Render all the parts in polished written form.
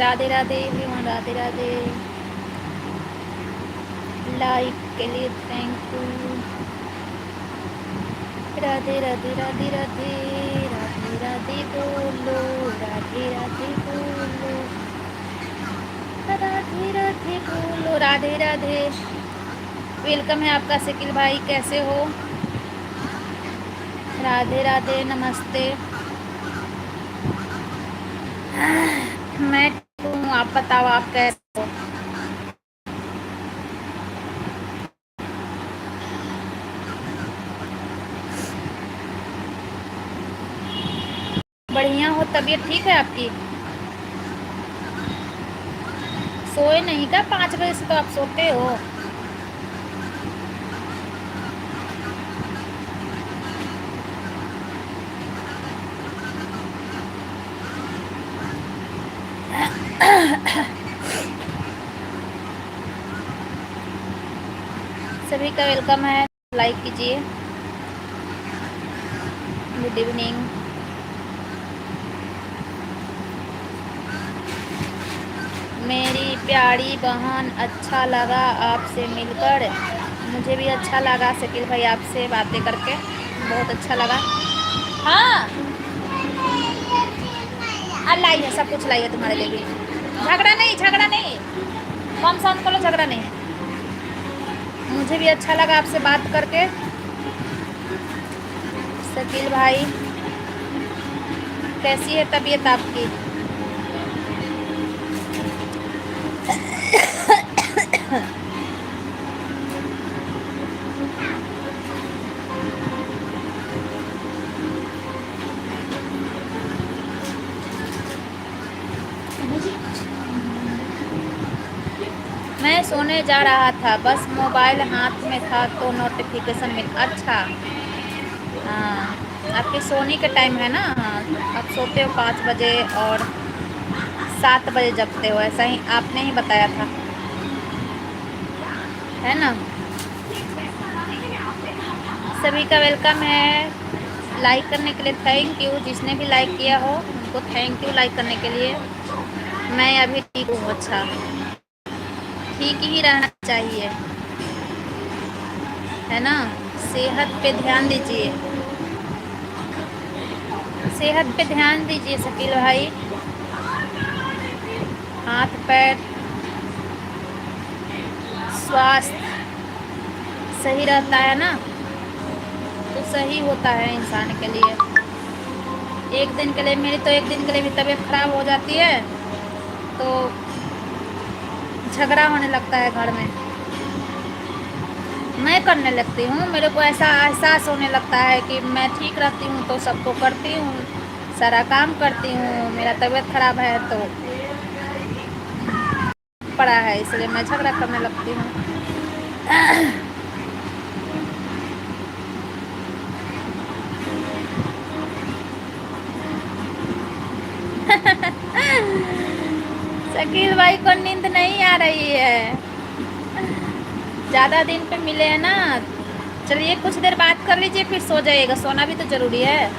Radhe Radhe everyone, Radhe Radhe. Like के लिए thank you. Radhe Radhe Radhe Radhe Radhe Radhe बोलो, राधे राधे बोलो, राधे राधे बोलो, राधे राधे। वेलकम है आपका शकील भाई, कैसे हो? राधे राधे, नमस्ते। मैं ठीक हूँ, आप बताओ आप कैसे हो? बढ़िया हो? तबीयत ठीक है आपकी? सोए नहीं क्या? 5 बजे से तो आप सोते हो। सभी का वेलकम है, लाइक कीजिए। Good evening. मेरी प्यारी बहन, अच्छा लगा आपसे मिलकर। मुझे भी अच्छा लगा शकील भाई, आपसे बातें करके बहुत अच्छा लगा। हाँ, लाइए, सब कुछ लाइए तुम्हारे लिए भी। झगड़ा नहीं, झगड़ा नहीं, कम साउंड करो, झगड़ा नहीं। मुझे भी अच्छा लगा आपसे बात करके शकील भाई। कैसी है तबीयत आपकी? मैं सोने जा रहा था, बस मोबाइल हाथ में था तो नोटिफिकेशन मिल। अच्छा, हाँ, आपके सोने का टाइम है ना? हाँ, आप सोते हो 5 बजे और 7 बजे जगते हो, ऐसा ही आपने ही बताया था, है ना? सभी का वेलकम है। लाइक करने के लिए थैंक यू। जिसने भी लाइक किया हो उनको थैंक यू लाइक करने के लिए। मैं अभी ठीक हूँ। अच्छा, ठीक ही रहना चाहिए, है ना? सेहत पे ध्यान दीजिए, सेहत पे ध्यान दीजिए शकील भाई। हाथ पैर स्वास्थ्य सही रहता है ना, तो सही होता है इंसान के लिए। एक दिन के लिए, मेरी तो एक दिन के लिए भी तबीयत खराब हो जाती है तो झगड़ा होने लगता है घर में। मैं करने लगती हूँ, मेरे को ऐसा एहसास होने लगता है कि मैं ठीक रहती हूँ तो सबको करती हूँ, सारा काम करती हूँ। मेरा तबीयत खराब है तो पड़ा है, इसलिए मैं झगड़ा करने लगती हूँ। शकील भाई को नींद नहीं आ रही है, ज़्यादा दिन पे मिले हैं ना। चलिए कुछ देर बात कर लीजिए, फिर सो जाइएगा। सोना भी तो ज़रूरी है,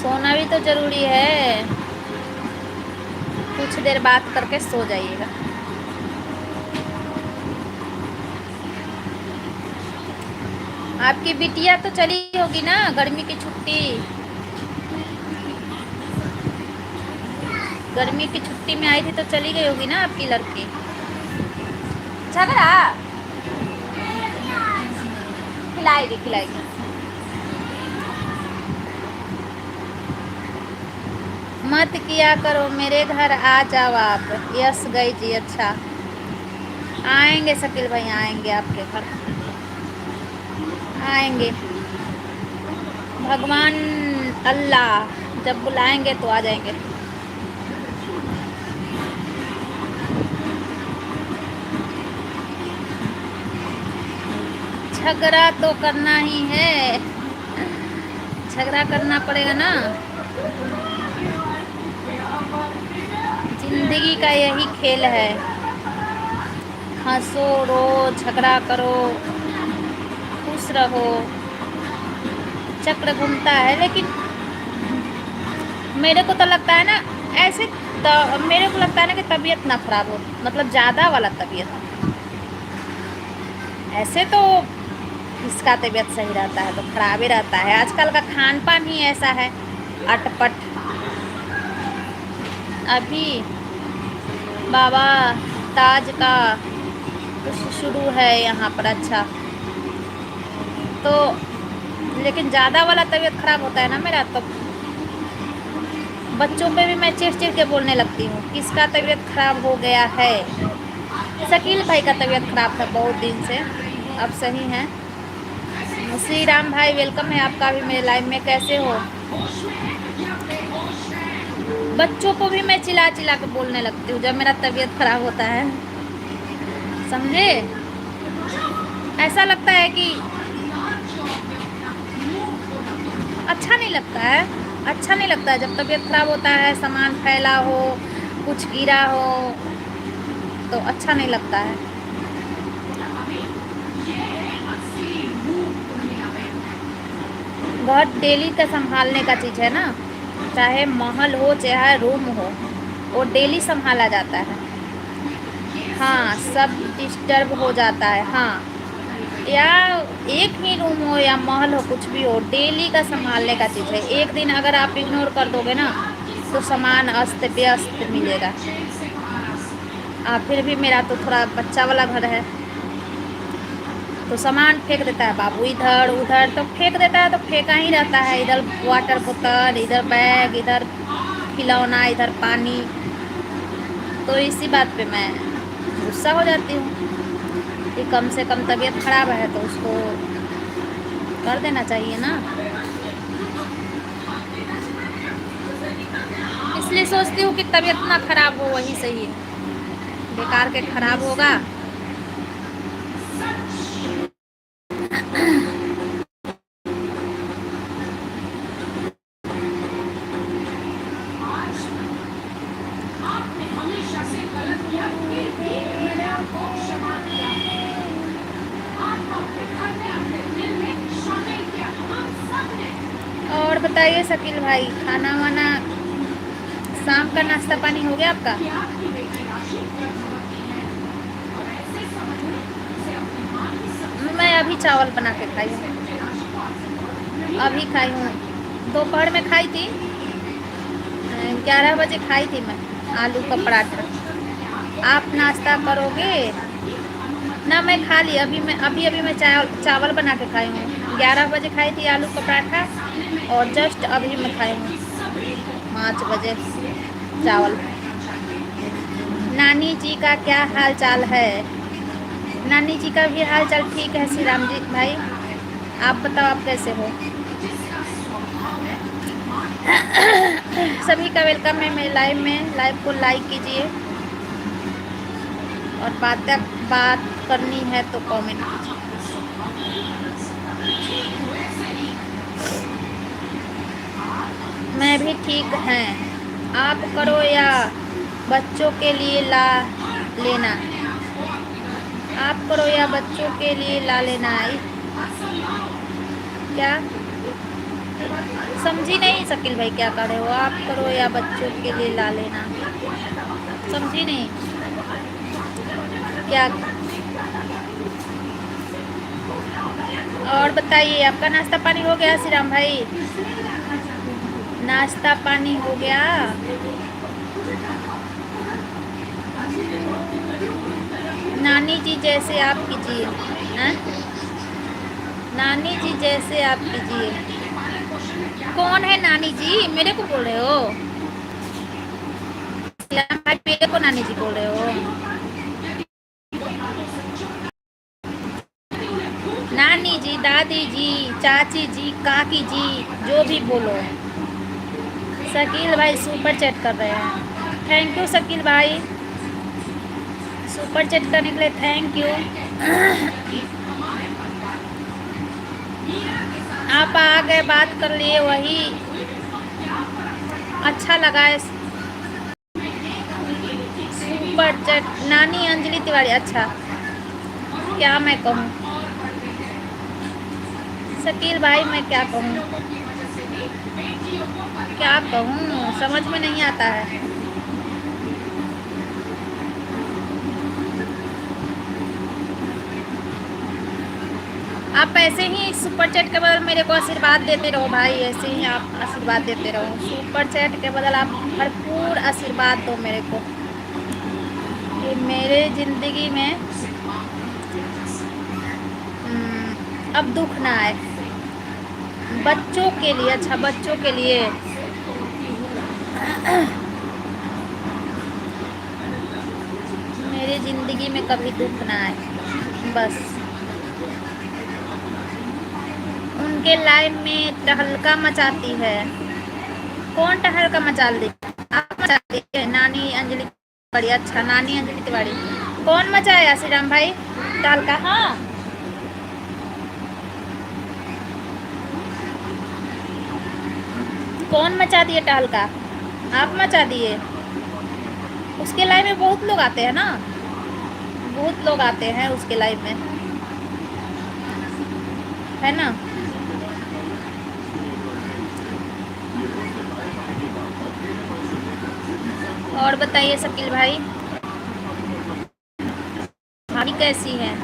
सोना भी तो ज़रूरी है। कुछ देर बात करके सो जाइएगा। आपकी बिटिया तो चली होगी ना गर्मी की छुट्टी? गर्मी की छुट्टी में आई थी तो चली गई होगी ना आपकी लड़की। झगड़ा खिलाएगी, खिलाएगी। मत किया करो, मेरे घर आ जाओ आप। यस गई जी। अच्छा, आएंगे शकील भाई, आएंगे आपके घर, आएंगे। भगवान अल्लाह जब बुलाएंगे तो आ जाएंगे। झगड़ा तो करना ही है, झगड़ा करना पड़ेगा ना। जिंदगी का यही खेल है, हंसो रो झगड़ा करो, खुश रहो, चक्र घूमता है। लेकिन मेरे को तो लगता है ना ऐसे मेरे को लगता है ना कि तबीयत ना खराब हो, मतलब ज़्यादा वाला तबीयत। ऐसे तो इसका तबीयत सही रहता है तो खराब ही रहता है, आजकल का खान पान ही ऐसा है अटपट। अभी बाबा ताज का कुछ शुरू है यहाँ पर, अच्छा। तो लेकिन ज़्यादा वाला तबीयत खराब होता है ना मेरा, तो बच्चों पे भी मैं चिढ़ चिढ़ के बोलने लगती हूँ। किसका तबीयत खराब हो गया है? शकील भाई का तबीयत खराब था बहुत दिन से, अब सही है। श्री राम भाई वेलकम है आपका भी मेरे लाइव में, कैसे हो? बच्चों को भी मैं चिल्ला चिल्ला के बोलने लगती हूँ जब मेरा तबीयत खराब होता है, समझे? ऐसा लगता है कि अच्छा नहीं लगता है, अच्छा नहीं लगता है जब तबीयत खराब होता है, सामान फैला हो, कुछ गिरा हो, तो अच्छा नहीं लगता है। घर डेली का संभालने का चीज़ है ना, चाहे महल हो चाहे रूम हो, वो डेली संभाला जाता है। हाँ, सब डिस्टर्ब हो जाता है, हाँ। या एक ही रूम हो या महल हो, कुछ भी हो, डेली का संभालने का चीज़ है। एक दिन अगर आप इग्नोर कर दोगे ना तो सामान अस्त व्यस्त मिलेगा। फिर भी मेरा तो थोड़ा बच्चा वाला घर है, तो सामान फेंक देता है बाबू, इधर उधर तो फेंक देता है, तो फेंका ही रहता है, इधर वाटर बोतल, इधर बैग, इधर खिलौना, इधर पानी। तो इसी बात पे मैं गुस्सा हो जाती हूँ कि कम से कम तबीयत खराब है तो उसको कर देना चाहिए ना। इसलिए सोचती हूँ कि तबीयत ना खराब हो वही सही है, बेकार के खराब होगा। और बताइए शकील भाई, खाना वाना, शाम का नाश्ता पानी हो गया आपका? मैं अभी चावल बना के खाई हूँ, अभी खाई हूँ। दोपहर में खाई थी, 11 बजे खाई थी मैं आलू का पराठा। आप नाश्ता करोगे ना? मैं खा ली अभी, मैं अभी मैं चावल बना के खाई हूँ। 11 बजे खाई थी आलू का पराठा, और जस्ट अभी मैं खाई हूँ 5 बजे चावल। नानी जी का क्या हाल चाल है? नानी जी का भी हाल चाल ठीक है श्री राम जी भाई, आप बताओ आप कैसे हो? सभी का वेलकम है मेरे लाइव में, लाइव को लाइक कीजिए, और बात करनी है तो कमेंट कीजिए। मैं भी ठीक है, आप करो या बच्चों के लिए ला लेना? आप करो या बच्चों के लिए ला लेना? क्या समझी नहीं शकील भाई, क्या कर रहे हो? आप करो या बच्चों के लिए ला लेना, समझी नहीं क्या? और बताइए, आपका नाश्ता पानी हो गया श्री राम भाई? नाश्ता पानी हो गया? नानी जी जैसे आप कीजिए, हैं? नानी जी जैसे आप कीजिए। कौन है नानी जी? मेरे को बोल रहे हो? भाई मेरे को नानी जी बोल रहे हो? नानी जी, दादी जी, चाची जी, काकी जी, जो भी बोलो। शकील भाई सुपर चैट कर रहे हैं, थैंक यू शकील भाई, सुपर चैट करने के लिए थैंक यू। आप आ गए, बात कर लिए, वही अच्छा लगा है। सुपर चैट नानी अंजलि तिवारी, अच्छा क्या मैं कहूँ शकील भाई, मैं क्या कहूँ? क्या कहूँ, समझ में नहीं आता है। आप ऐसे ही सुपर चैट के बदल मेरे को आशीर्वाद देते रहो भाई, ऐसे ही आप आशीर्वाद देते रहो। सुपर चैट के बदल आप भरपूर आशीर्वाद दो मेरे को, कि मेरे ज़िंदगी में अब दुख ना आए। बच्चों के लिए, अच्छा बच्चों के लिए मेरी ज़िंदगी में कभी दुख ना आए, बस। उनके लाइफ में तहलका मचाती है। कौन तहलका मचा दी? आप मचाती है? नानी अंजलि तिवारी। अच्छा, नानी अंजलि तिवारी। कौन मचाया श्री राम भाई तहलका? हाँ, कौन मचा दिए टहलका? आप मचा दिए। उसके लाइफ में बहुत लोग आते हैं ना, बहुत लोग आते हैं उसके लाइफ में, है ना। और बताइए शकील भाई, भाभी कैसी हैं?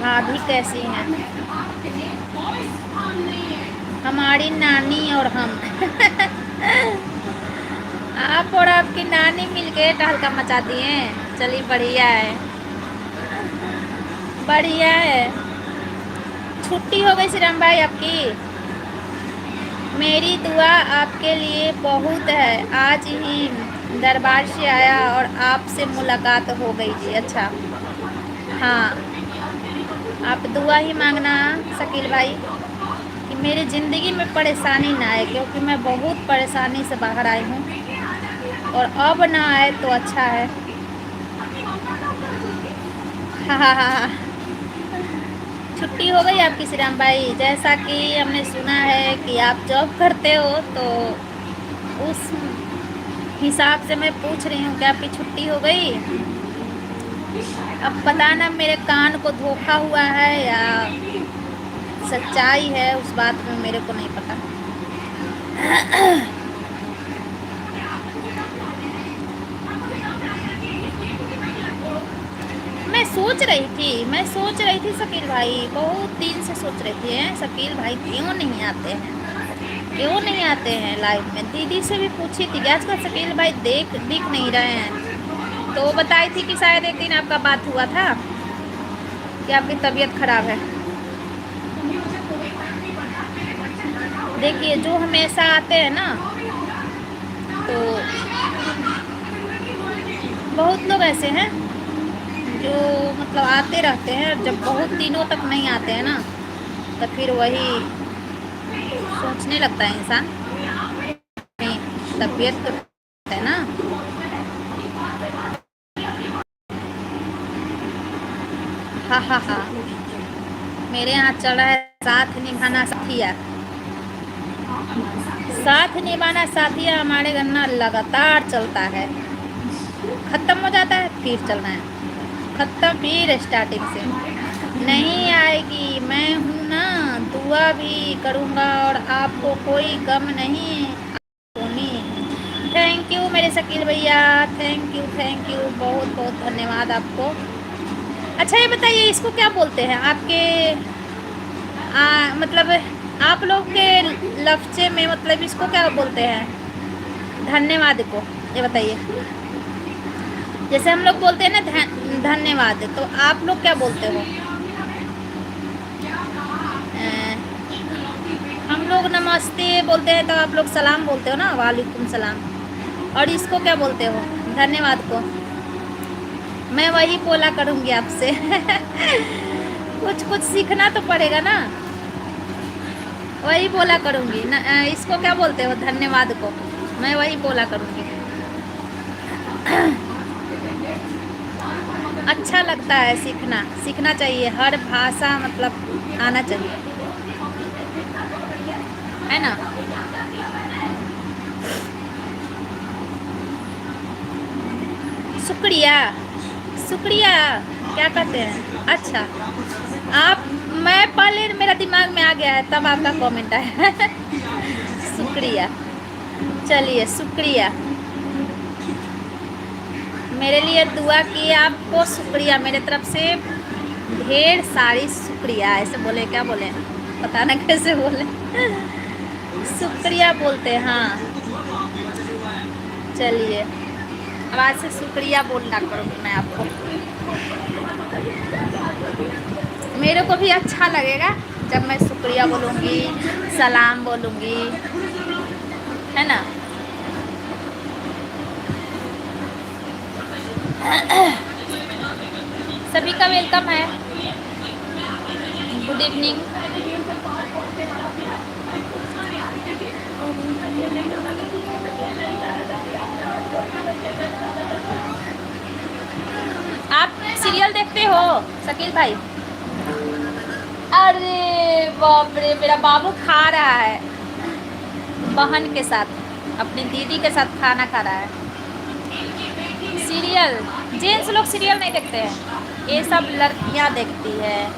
भाभी कैसी हैं? हमारी नानी और हम आप और आपकी नानी मिलके टहलका मचा दिए। चलिए बढ़िया है, बढ़िया है। छुट्टी हो गई श्रीराम भाई आपकी। मेरी दुआ आपके लिए बहुत है। आज ही दरबार से आया और आपसे मुलाकात हो गई जी। अच्छा, हाँ, आप दुआ ही मांगना शकील भाई, कि मेरी ज़िंदगी में परेशानी ना आए, क्योंकि मैं बहुत परेशानी से बाहर आई हूँ, और अब ना आए तो अच्छा है। हाँ हाँ हाँ हाँ। छुट्टी हो गई आपकी श्रीराम भाई? जैसा कि हमने सुना है कि आप जॉब करते हो, तो उस हिसाब से मैं पूछ रही हूँ कि आपकी छुट्टी हो गई। अब पता ना मेरे कान को धोखा हुआ है या सच्चाई है, उस बात में मेरे को नहीं पता। मैं सोच रही थी शकील भाई, बहुत दिन से सोच रही थी शकील भाई क्यों नहीं आते हैं, क्यों नहीं आते हैं लाइव में। दीदी से भी पूछी थी कि आजकल शकील भाई दिख नहीं रहे हैं, तो बताई थी कि शायद एक दिन आपका बात हुआ था कि आपकी तबीयत खराब है। देखिए, जो हमेशा आते हैं ना, तो बहुत लोग ऐसे हैं जो मतलब आते रहते हैं, जब बहुत दिनों तक नहीं आते हैं ना, तो फिर वही सोचने लगता है इंसान, तबीयत तो है ना। हाँ हाँ हाँ, मेरे यहाँ चल रहा है साथ निभाना साथिया। साथ निभाना साथिया हमारे घर ना लगातार चलता है। ख़त्म हो जाता है फिर चलना है, ख़त्म फिर स्टार्टिंग से। नहीं आएगी, मैं हूँ ना, दुआ भी करूँगा और आपको कोई गम नहीं। थैंक यू मेरे शकील भैया, थैंक यू, बहुत बहुत धन्यवाद आपको। अच्छा ये बताइए, इसको क्या बोलते हैं आपके मतलब आप लोग के लफ्ज़े में, मतलब इसको क्या बोलते हैं धन्यवाद को? ये बताइए। जैसे हम लोग बोलते हैं ना धन्यवाद, तो आप लोग क्या बोलते हो? हम लोग नमस्ते बोलते हैं, तो आप लोग सलाम बोलते हो ना, वालेकुम सलाम। और इसको क्या बोलते हो धन्यवाद को? मैं वही बोला करूँगी आपसे कुछ सीखना तो पड़ेगा ना, वही बोला करूँगी ना। इसको क्या बोलते हो धन्यवाद को? मैं वही बोला करूँगी। अच्छा लगता है, सीखना चाहिए, हर भाषा मतलब आना चाहिए, है ना। शुक्रिया, शुक्रिया क्या कहते हैं? अच्छा, आप मैं पहले मेरा दिमाग में आ गया है तब आपका कमेंट आया। शुक्रिया, चलिए शुक्रिया, मेरे लिए दुआ किए, आपको शुक्रिया मेरे तरफ से ढेर सारी शुक्रिया। ऐसे बोले क्या बोले, पता ना कैसे बोले, शुक्रिया बोलते हैं। हाँ चलिए, अब आज से शुक्रिया बोलना करूँगी मैं आपको, मेरे को भी अच्छा लगेगा जब मैं शुक्रिया बोलूँगी, सलाम बोलूँगी, है ना। सभी का वेलकम है, गुड इवनिंग। आप सीरियल देखते हो शकील भाई? अरे बाप रे, मेरा बाबू खा रहा है बहन के साथ, अपनी दीदी के साथ खाना खा रहा है। सीरियल जेंट्स लोग सीरियल नहीं देखते हैं, ये सब लड़कियां देखती है।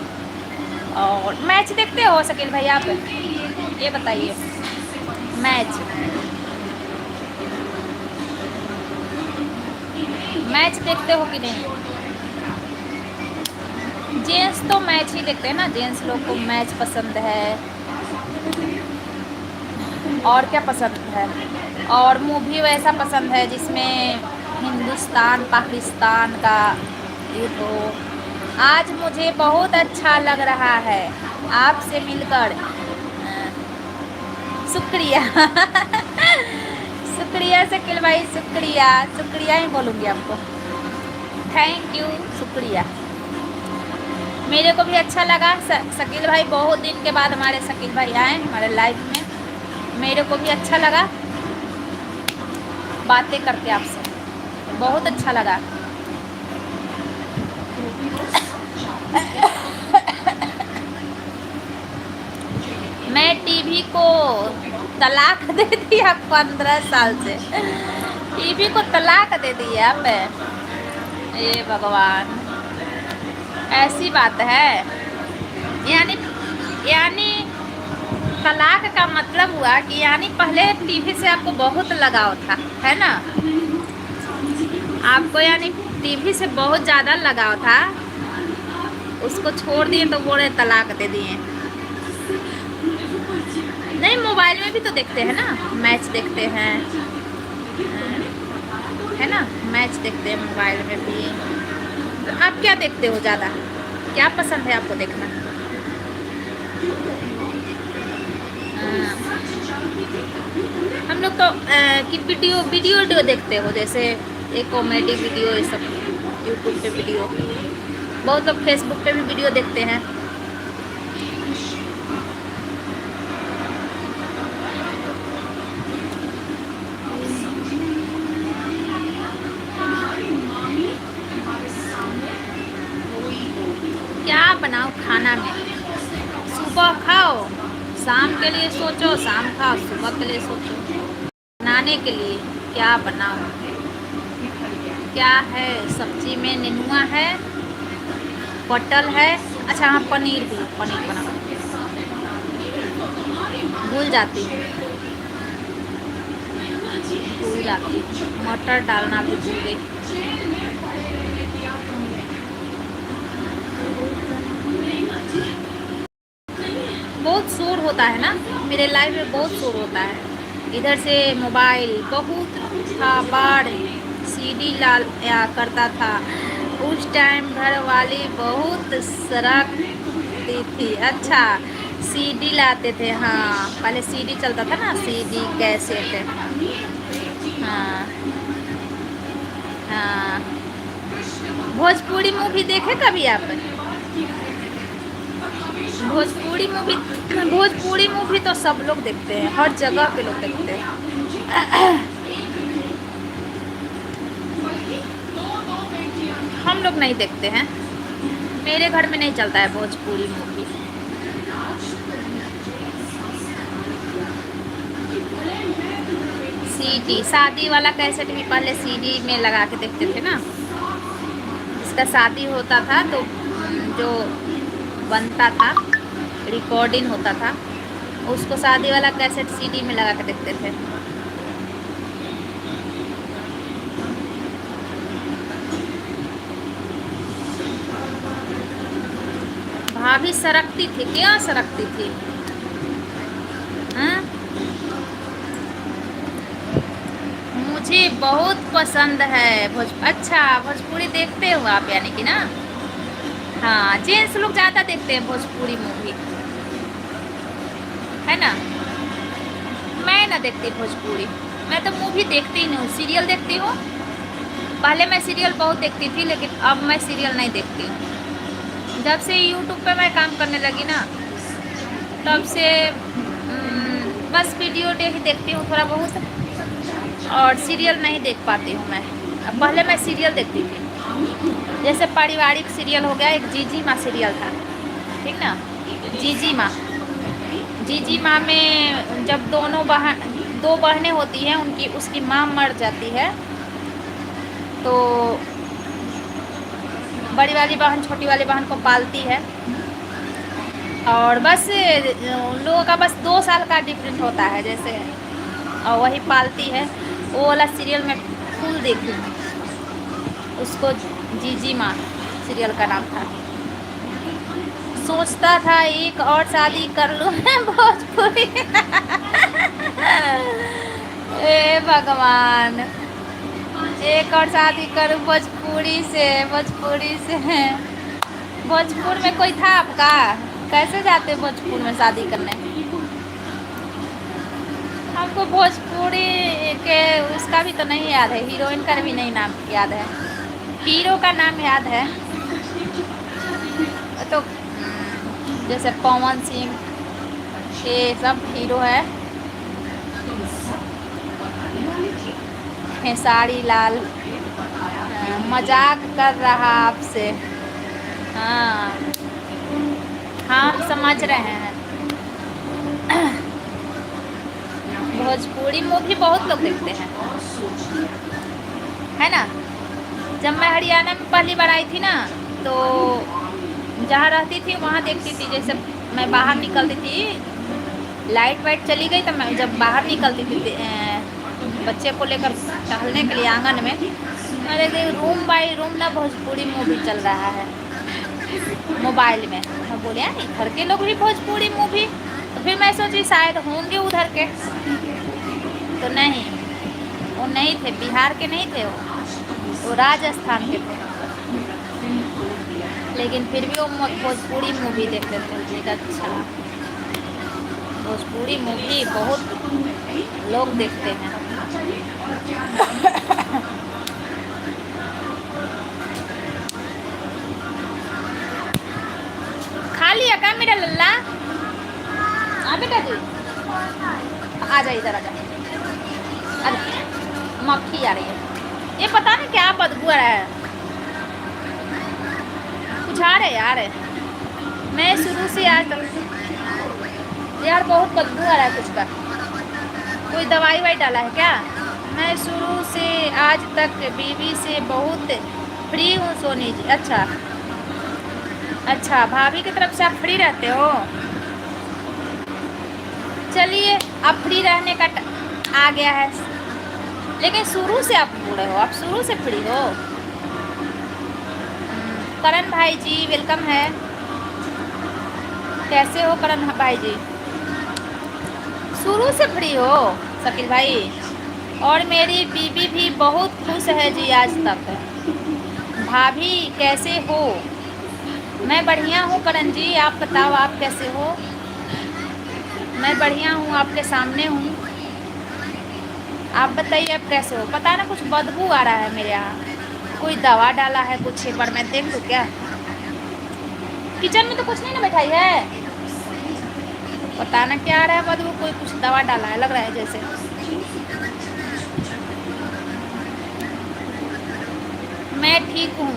और मैच देखते हो शकील भाई आप? ये बताइए, मैच मैच देखते हो कि नहीं? जेंट्स तो मैच ही देखते हैं ना, जेंट्स लोग को मैच पसंद है। और क्या पसंद है? और मूवी वैसा पसंद है जिसमें हिंदुस्तान पाकिस्तान का युद्ध हो। आज मुझे बहुत अच्छा लग रहा है आपसे मिलकर। शुक्रिया। शुक्रिया शकील भाई, शुक्रिया, शुक्रिया ही बोलूँगी आपको, थैंक यू, शुक्रिया। मेरे को भी अच्छा लगा शकील भाई, बहुत दिन के बाद हमारे शकील भाई आए हमारे लाइफ में, मेरे को भी अच्छा लगा बातें करके आपसे, बहुत अच्छा लगा। मैं टीवी को तलाक दे दिया 15 साल से, टीवी को तलाक दे दिया आप? ये भगवान, ऐसी बात है? यानी तलाक का मतलब हुआ कि यानी पहले टीवी से आपको बहुत लगाव था, है ना? आपको यानी टीवी से बहुत ज़्यादा लगाव था, उसको छोड़ दिए तो बोले तलाक दे दिए। नहीं, मोबाइल में भी तो देखते हैं ना, मैच देखते हैं, है ना, मैच देखते हैं मोबाइल में भी। तो आप क्या देखते हो ज़्यादा, क्या पसंद है आपको देखना? हम लोग तो कि वीडियो देखते हो, जैसे एक कॉमेडी वीडियो, ये सब यूट्यूब पे वीडियो, बहुत लोग फेसबुक पे भी वीडियो देखते हैं। क्या बनाओ खाना में? सुबह खाओ शाम के लिए सोचो, शाम खाओ सुबह के लिए सोचो। बनाने के लिए क्या बनाओ? क्या है सब्जी में? नेनुआ है, पटल है, अच्छा हाँ पनीर भी, पनीर बनाओ। भूल जाती हूँ, मटर डालना भी भूल गई। बहुत शोर होता है ना मेरे लाइफ में, बहुत शोर होता है। इधर से मोबाइल बहुत था, बाढ़ सीडी लाया करता था उस टाइम, घर वाली बहुत सरकती थी। अच्छा सीडी लाते थे, हाँ पहले सीडी चलता था ना, सीडी कैसेट। हाँ हाँ, भोजपुरी मूवी देखे कभी आप? भोजपुरी मूवी तो सब लोग देखते हैं, हर जगह के लोग देखते हैं। हम लोग नहीं देखते हैं, मेरे घर में नहीं चलता है भोजपुरी मूवी। सीडी, शादी वाला कैसेट भी पहले सीडी में लगा के देखते थे ना, जिसका शादी होता था तो जो बनता था, रिकॉर्डिंग होता था, उसको शादी वाला कैसेट सीडी में लगा के देखते थे। भाभी सरकती थी, क्या सरकती थी? हाँ? मुझे बहुत पसंद है अच्छा, भोजपुरी देखते हो आप यानी कि ना? हाँ, जेंट्स लोग ज़्यादा देखते हैं भोजपुरी मूवी, है ना? मैं ना देखती भोजपुरी, मैं तो मूवी देखती ही नहीं हूँ, सीरियल देखती हूँ। पहले मैं सीरियल बहुत देखती थी, लेकिन अब मैं सीरियल नहीं देखती हूँ। जब से यूट्यूब पे मैं काम करने लगी ना, तब से बस वीडियो देखती हूँ थोड़ा बहुत, और सीरियल नहीं देख पाती हूँ मैं। अब पहले मैं सीरियल देखती थी, जैसे पारिवारिक सीरियल हो गया, एक जीजी माँ सीरियल था, ठीक ना? जीजी माँ, जीजी माँ में जब दो बहनें होती हैं, उनकी उसकी माँ मर जाती है, तो बड़ी वाली बहन छोटी वाली बहन को पालती है, और बस उन लोगों का बस 2 साल का डिफरेंट होता है जैसे, और वही पालती है। वो वाला सीरियल मैं फुल देखी हूँ, उसको जीजी माँ सीरियल का नाम था। सोचता था एक और शादी कर लूँ मैं भोजपुरी ए भगवान, एक और शादी करूँ भोजपुरी से, भोजपुरी से। भोजपुर में कोई था आपका? कैसे जाते भोजपुर में शादी करने? हमको भोजपुरी के उसका भी तो नहीं याद है, हीरोइन का भी नहीं नाम याद है, हीरो का नाम याद है तो, जैसे पवन सिंह, ये सब हीरो है। खेसारी लाल, मजाक कर रहा आपसे। हाँ, हम समझ रहे हैं। भोजपुरी मूवी बहुत लोग देखते हैं, है ना? जब मैं हरियाणा में पहली बार आई थी ना, तो जहाँ रहती थी वहाँ देखती थी। जैसे मैं बाहर निकलती थी, लाइट वाइट चली गई, तो मैं जब बाहर निकलती थी बच्चे को लेकर टहलने के लिए आंगन में, अरे रूम बाई रूम ना भोजपुरी मूवी चल रहा है मोबाइल में। मैं बोले यार इधर के लोग भी भोजपुरी मूवी, तो फिर मैं सोची शायद होंगे उधर के, तो नहीं, वो नहीं थे, बिहार के नहीं थे, वो राजस्थान के थे। लेकिन फिर भी वो भोजपुरी मूवी देखते थे। अच्छा, भोजपुरी मूवी बहुत लोग देखते हैं। खा लिया क्या मेरा लल्ला? बेटा जी आ जा, इधर आ जा। अरे मक्खी आ रही है, ये पता नहीं क्या बदबू आ रहा है, कुछ आ रहा है यार। मैं शुरू से आज तक यार बहुत बदबू आ रहा है कुछ का, कोई दवाई वाई डाला है क्या? मैं शुरू से आज तक बीवी से बहुत फ्री हूँ सोनी जी। अच्छा अच्छा, भाभी की तरफ से आप फ्री रहते हो? चलिए, अब फ्री रहने का आ गया है, लेकिन शुरू से आप बूढ़े हो, आप शुरू से फ्री हो। करण भाई जी वेलकम है, कैसे हो करण भाई जी? शुरू से फ्री हो शकील भाई? और मेरी बीबी भी बहुत खुश है जी आज तक। भाभी कैसे हो? मैं बढ़िया हूँ करण जी, आप बताओ आप कैसे हो? मैं बढ़िया हूँ, आपके सामने हूँ, आप बताइए आप कैसे हो? पता ना कुछ बदबू आ रहा है मेरे यहाँ, कोई दवा डाला है कुछ, एक बार मैं देख लूँ क्या? किचन में तो कुछ नहीं ना बैठाई है, पता ना क्या आ रहा है बदबू, कोई कुछ दवा डाला है लग रहा है जैसे। मैं ठीक हूँ,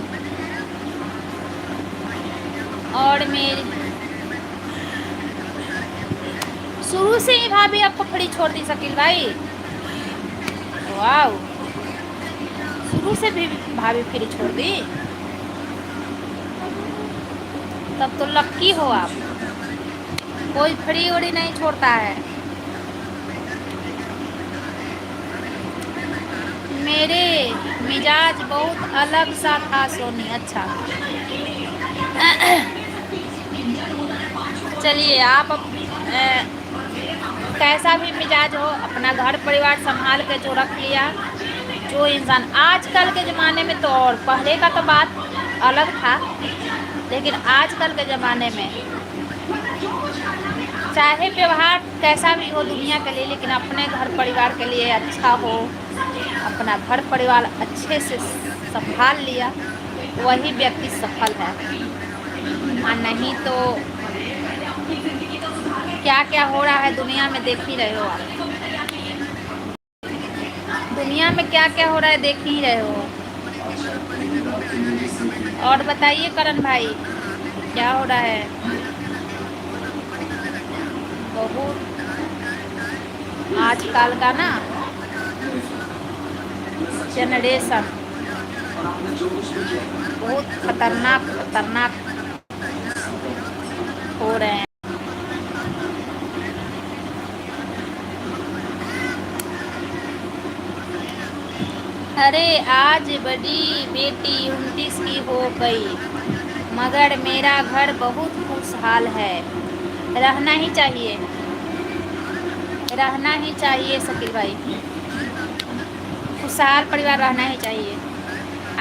और मेरी शुरू से ही भाभी आपको फ्री छोड़ दी शकील भाई? वाह, शुरू से भी भाभी फ्री छोड़ दी। तब तो लक्की हो आप, कोई फ्री उड़ी नहीं छोड़ता है। मेरे मिजाज बहुत अलग सा था सोनी। अच्छा चलिए आप कैसा भी मिजाज हो, अपना घर परिवार संभाल के जो रख लिया, जो इंसान आजकल के ज़माने में, तो और पहले का तो बात अलग था, लेकिन आजकल के ज़माने में चाहे व्यवहार कैसा भी हो दुनिया के लिए, लेकिन अपने घर परिवार के लिए अच्छा हो, अपना घर परिवार अच्छे से संभाल लिया, वही व्यक्ति सफल है। और नहीं तो क्या क्या हो रहा है दुनिया में देख ही रहे हो आप। दुनिया में क्या क्या हो रहा है देख ही रहे हो। और बताइए करण भाई, क्या हो रहा है? बहुत आजकल का ना जनरेशन बहुत खतरनाक खतरनाक हो रहे हैं। अरे आज बड़ी बेटी 29 की हो गई, मगर मेरा घर बहुत खुशहाल है। रहना ही चाहिए, रहना ही चाहिए शकील भाई, खुशहाल परिवार रहना ही चाहिए।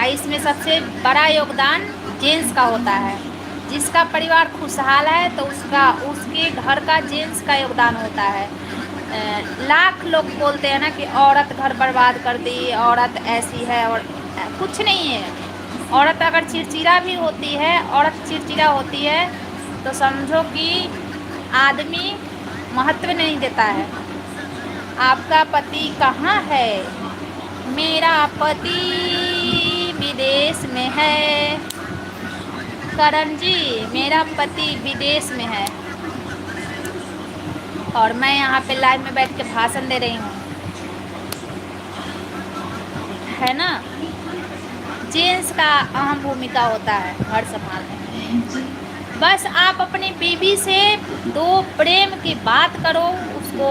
इसमें सबसे बड़ा योगदान जेंट्स का होता है। जिसका परिवार खुशहाल है तो उसके घर का जेंट्स का योगदान होता है। लाख लोग बोलते हैं ना कि औरत घर बर्बाद कर दी, औरत ऐसी है, और कुछ नहीं है। औरत अगर चिड़चिड़ा भी होती है, औरत चिड़चिड़ा होती है तो समझो कि आदमी महत्व नहीं देता है। आपका पति कहाँ है? मेरा पति विदेश में है करण जी, मेरा पति विदेश में है और मैं यहाँ पे लाइव में बैठ के भाषण दे रही हूँ, है ना। जेंट्स का अहम भूमिका होता है घर संभालने में। बस आप अपनी बीवी से दो प्रेम की बात करो, उसको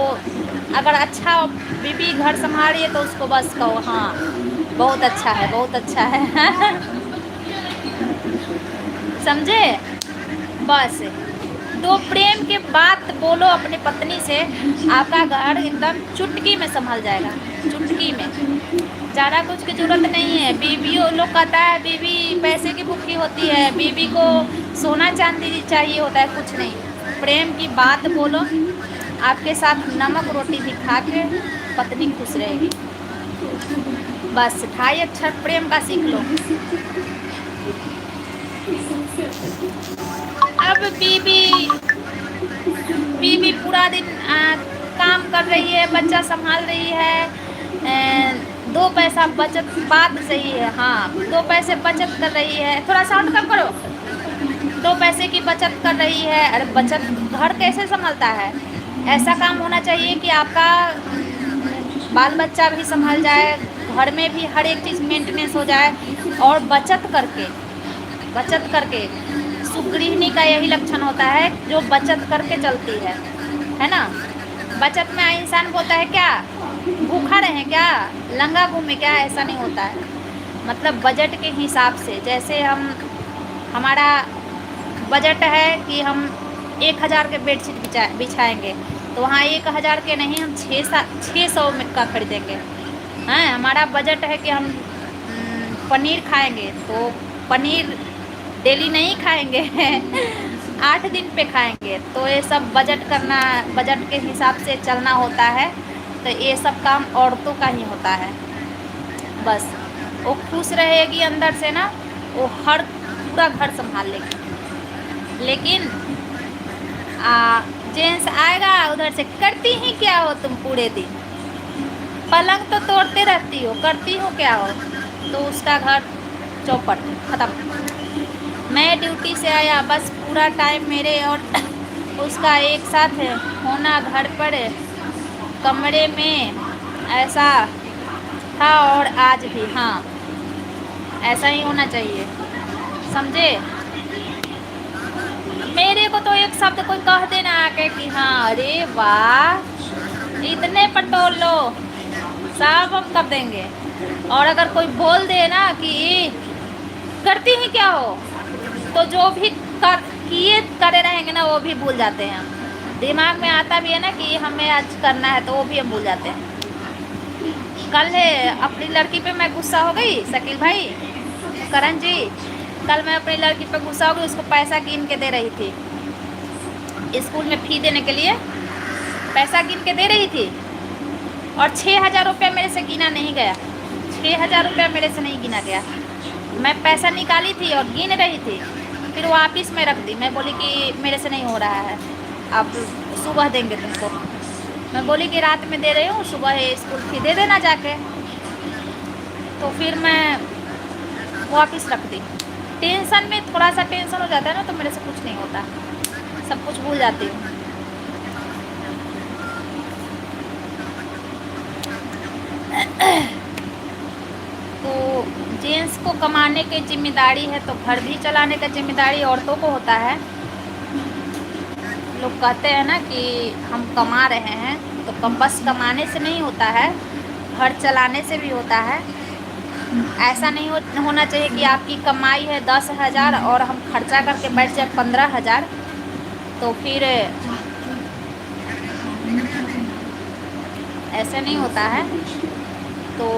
अगर अच्छा बीवी घर संभाल रही है तो उसको बस कहो हाँ बहुत अच्छा है, बहुत अच्छा है समझे। बस दो प्रेम की बात बोलो अपनी पत्नी से, आपका घर एकदम चुटकी में संभल जाएगा, चुटकी में। ज़्यादा कुछ की ज़रूरत नहीं है। बीवी लोग कहता है बीवी पैसे की भूखी होती है, बीवी को सोना चांदी चाहिए होता है, कुछ नहीं। प्रेम की बात बोलो, आपके साथ नमक रोटी भी खा के पत्नी खुश रहेगी। बस ढाई अक्षर प्रेम का सीख लो। अब बीवी पूरा दिन काम कर रही है, बच्चा संभाल रही है, दो पैसा बचत, बात सही है हाँ, दो पैसे बचत कर रही है, थोड़ा साउंड कम करो, दो पैसे की बचत कर रही है। अरे बचत घर कैसे संभलता है? ऐसा काम होना चाहिए कि आपका बाल बच्चा भी संभल जाए, घर में भी हर एक चीज़ मेंटेनेंस हो जाए, और बचत करके सुगृहिणी का यही लक्षण होता है जो बचत करके चलती है ना। बचत में इंसान बोलता है क्या भूखा रहे क्या, लंगा घूमे क्या, ऐसा नहीं होता है। मतलब बजट के हिसाब से, जैसे हमारा बजट है कि हम 1000 के बेडशीट बिछाएंगे तो वहाँ 1000 के नहीं, हम 600 में का खरीदेंगे। हैं हमारा बजट है कि हम पनीर खाएंगे तो पनीर डेली नहीं खाएंगे 8 दिन पे खाएंगे। तो ये सब बजट के हिसाब से चलना होता है। तो ये सब काम औरतों का ही होता है। बस वो खुश रहेगी अंदर से ना, वो हर पूरा घर संभाल लेगी। लेकिन जेंट्स आएगा उधर से, करती ही क्या हो तुम पूरे दिन, पलंग तो तोड़ते रहती हो, करती हो क्या हो, तो उसका घर चौपट खत्म। मैं ड्यूटी से आया, बस पूरा टाइम मेरे और उसका एक साथ होना, घर पर कमरे में ऐसा था और आज भी हाँ ऐसा ही होना चाहिए, समझे। मेरे को तो एक शब्द कोई कह देना आके कि हाँ अरे वाह इतने पटोल लो, सब हम कर देंगे। और अगर कोई बोल दे ना कि करती ही क्या हो, तो जो भी कर किए करे रहेंगे ना वो भी भूल जाते हैं हम। दिमाग में आता भी है ना कि हमें आज करना है, तो वो भी हम भूल जाते हैं। कल है अपनी लड़की पे मैं गुस्सा हो गई, शकील भाई, करण जी, कल मैं अपनी लड़की पे गुस्सा हो गई। उसको पैसा गिन के दे रही थी, स्कूल में फ़ी देने के लिए पैसा गिन के दे रही थी, और 6,000 रुपया मेरे से गिना नहीं गया। 6,000 रुपया मेरे से नहीं गिना गया। मैं पैसा निकाली थी और गिन रही थी, फिर वापस में रख दी। मैं बोली कि मेरे से नहीं हो रहा है, अब सुबह देंगे तुमको। मैं बोली कि रात में दे रही हूँ, सुबह स्कूल फी दे देना जाके। तो फिर मैं वापस रख दी। टेंशन में थोड़ा सा टेंशन हो जाता है ना, तो मेरे से कुछ नहीं होता, सब कुछ भूल जाती हूँ। तो जेंट्स को कमाने की जिम्मेदारी है, तो घर भी चलाने का जिम्मेदारी औरतों को होता है। लोग कहते हैं ना कि हम कमा रहे हैं, तो बस कमाने से नहीं होता है, घर चलाने से भी होता है। ऐसा नहीं होना चाहिए कि आपकी कमाई है 10,000 और हम खर्चा करके बैठ जाए 15,000, तो फिर ऐसे नहीं होता है। तो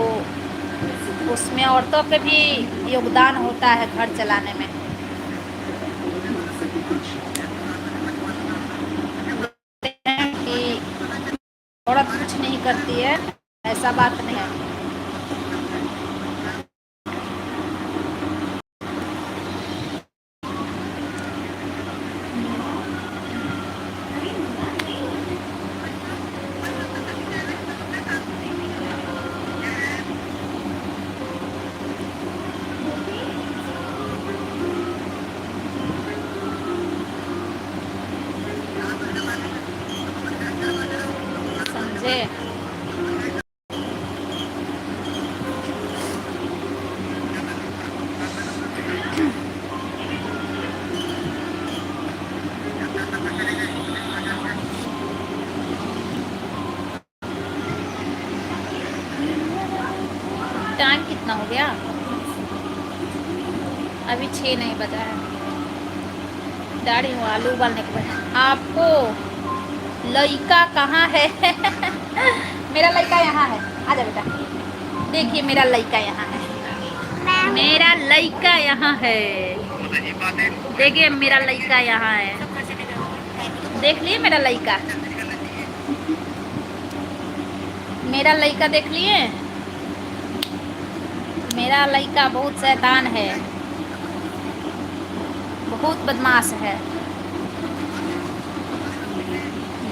उसमें औरतों के भी योगदान होता है घर चलाने में। कि औरत कुछ नहीं करती है, ऐसा बात नहीं है। समझे? टाइम कितना हो गया? अभी 6 नहीं बजा है। दाढ़ी हूँ, आलू उबालने के बाद। आपको लड़का कहाँ है? मेरा लड़का यहाँ है, आजा बेटा। देखिए मेरा लड़का यहाँ है, मेरा लड़का यहाँ है। देखिए मेरा लड़का यहाँ है, देख लिए मेरा लड़का, मेरा लड़का देख लिए। मेरा लड़का बहुत शैतान है, बहुत बदमाश है।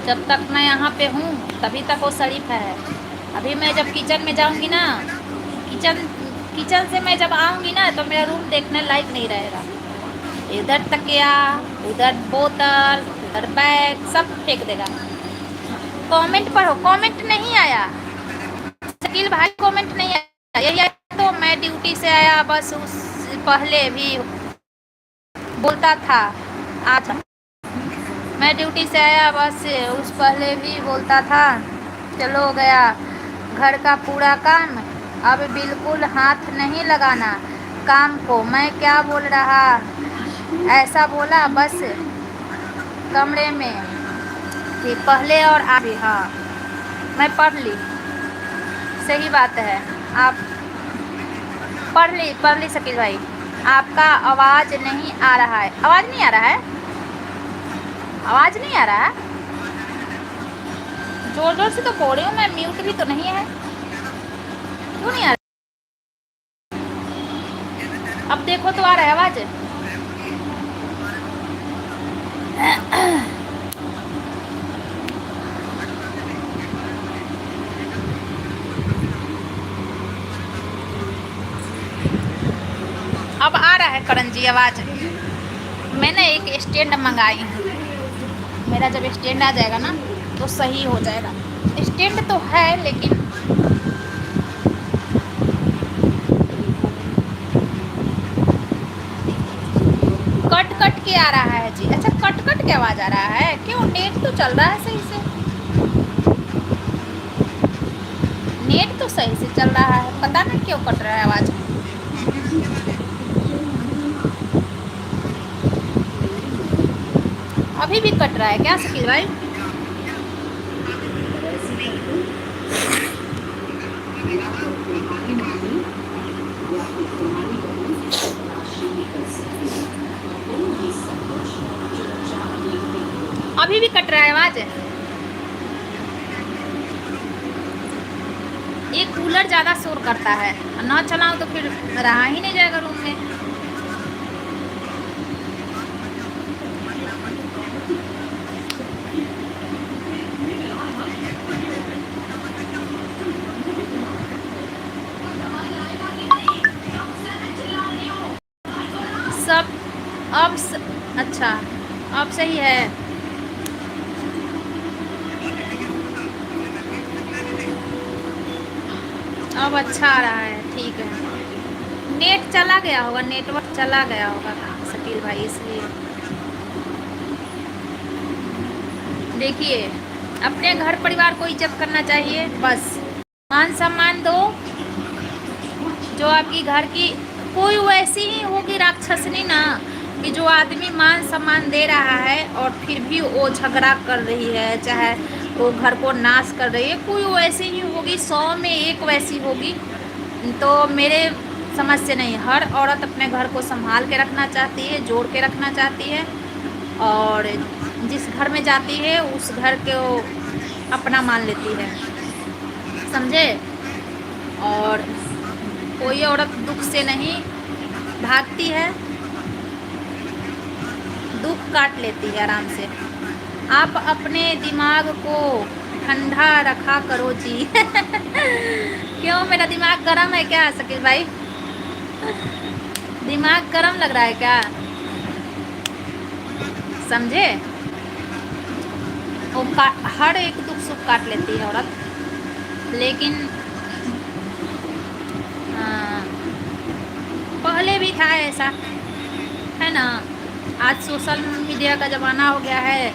जब तक मैं यहाँ पे हूँ तभी तक वो शरीफ है। अभी मैं जब किचन में जाऊँगी ना, किचन से मैं जब आऊँगी ना, तो मेरा रूम देखने लायक नहीं रहेगा। इधर तकिया, उधर बोतल, उधर बैग, सब फेंक देगा। कमेंट पढ़ो, कमेंट नहीं आया शकील भाई, कमेंट नहीं आया। यही तो मैं ड्यूटी से आया, बस उस पहले भी बोलता था। आज मैं ड्यूटी से आया, बस उस पहले भी बोलता था चलो गया घर का पूरा काम, अब बिल्कुल हाथ नहीं लगाना काम को। मैं क्या बोल रहा, ऐसा बोला बस कमरे में कि पहले और अभी। हाँ मैं पढ़ ली, सही बात है, आप पढ़ ली शकील भाई। आपका आवाज़ नहीं आ रहा है, आवाज़ नहीं आ रहा है, आवाज़ नहीं आ रहा है। जोर जोर से तो बोल रही हूँ मैं, म्यूट भी तो नहीं है, क्यों नहीं आ रहा? अब देखो तो आ रहा है आवाज़। अब आ रहा है करण जी आवाज़। मैंने एक स्टैंड मंगाई हूँ, मेरा जब स्टैंड आ जाएगा ना तो सही हो जाएगा। स्टैंड तो है लेकिन कट कट के आ रहा है जी। अच्छा, कट कट के आवाज़ आ रहा है, क्यों? नेट तो चल रहा है सही से, नेट तो सही से चल रहा है, पता नहीं क्यों कट रहा है आवाज़। अभी भी कट रहा है क्या शकील भाई? अभी भी कट रहा है आवाज़। ये कूलर ज़्यादा शोर करता है, ना चलाऊं तो फिर रहा ही नहीं जाएगा रूम में। सब अच्छा, अब सही है। अब अच्छा आ रहा है, ठीक है। नेट चला गया होगा, नेटवर्क चला गया होगा शकील भाई, इसलिए। देखिए, अपने घर परिवार को इज्जत करना चाहिए, बस। मान सम्मान दो। जो आपकी घर की कोई वैसी ही होगी राक्षसनी ना, कि जो आदमी मान सम्मान दे रहा है और फिर भी वो झगड़ा कर रही है, चाहे वो घर को नाश कर रही है, कोई वैसी ही होगी, 100 में एक वैसी होगी। तो मेरे समझ से नहीं, हर औरत अपने घर को संभाल के रखना चाहती है, जोड़ के रखना चाहती है, और जिस घर में जाती है उस घर को अपना मान लेती है, समझे? और कोई औरत दुख से नहीं भागती है, दुख काट लेती है आराम से। आप अपने दिमाग को ठंडा रखा करो जी। क्यों, मेरा दिमाग गर्म है क्या शकील भाई? दिमाग गर्म लग रहा है क्या? समझे? वो हर एक दुख सुख काट लेती है औरत, लेकिन हाँ, पहले भी था ऐसा, है ना? आज सोशल मीडिया का ज़माना हो गया है,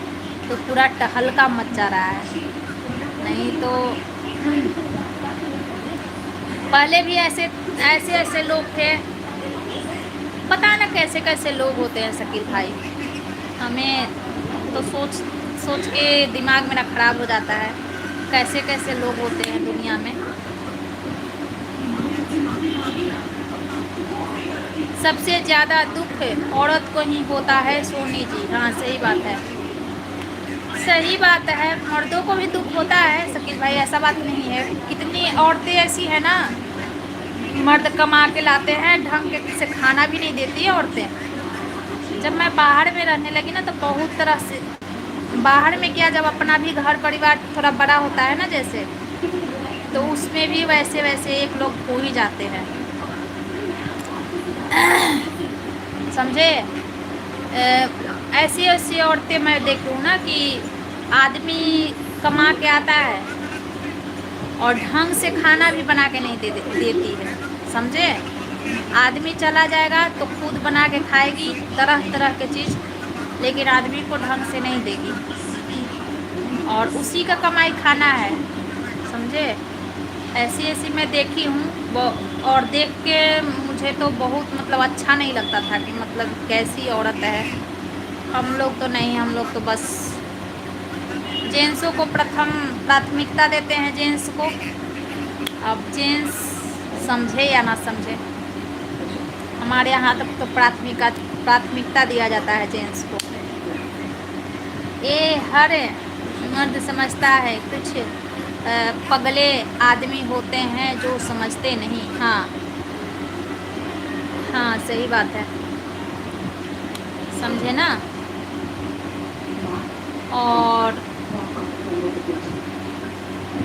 तो पूरा टहलका मचा रहा है। नहीं तो पहले भी ऐसे ऐसे ऐसे लोग थे, पता ना कैसे कैसे लोग होते हैं शकील भाई। हमें तो सोच सोच के दिमाग मेरा ख़राब हो जाता है, कैसे कैसे लोग होते हैं दुनिया में। सबसे ज़्यादा दुख औरत को ही होता है सोनी जी। हाँ, सही बात है, सही बात है। मर्दों को भी दुख होता है शकील भाई, ऐसा बात नहीं है। कितनी औरतें ऐसी है ना, मर्द कमा के लाते हैं, ढंग से खाना भी नहीं देती है औरतें। जब मैं बाहर में रहने लगी ना, तो बहुत तरह से, बाहर में क्या, जब अपना भी घर परिवार थोड़ा बड़ा होता है ना जैसे, तो उसमें भी वैसे वैसे एक लोग हो ही जाते हैं, समझे? ऐसी ऐसी औरतें मैं देख रही हूँ ना, कि आदमी कमा के आता है और ढंग से खाना भी बना के नहीं देती है, समझे? आदमी चला जाएगा तो खुद बना के खाएगी तरह तरह के चीज़, लेकिन आदमी को ढंग से नहीं देगी, और उसी का कमाई खाना है, समझे? ऐसी ऐसी मैं देखी हूँ, और देख के मुझे तो बहुत मतलब अच्छा नहीं लगता था, कि मतलब कैसी औरत है। हम लोग तो नहीं, हम लोग तो बस जेंट्सों को प्रथम प्राथमिकता देते हैं, जेंट्स को। अब जेंट्स समझे या ना समझे, हमारे यहाँ तक तो प्राथमिकता दिया जाता है जेंट्स को। ये हर मर्द समझता है, कुछ पगले आदमी होते हैं जो समझते नहीं। हाँ हाँ, सही बात है, समझे ना? और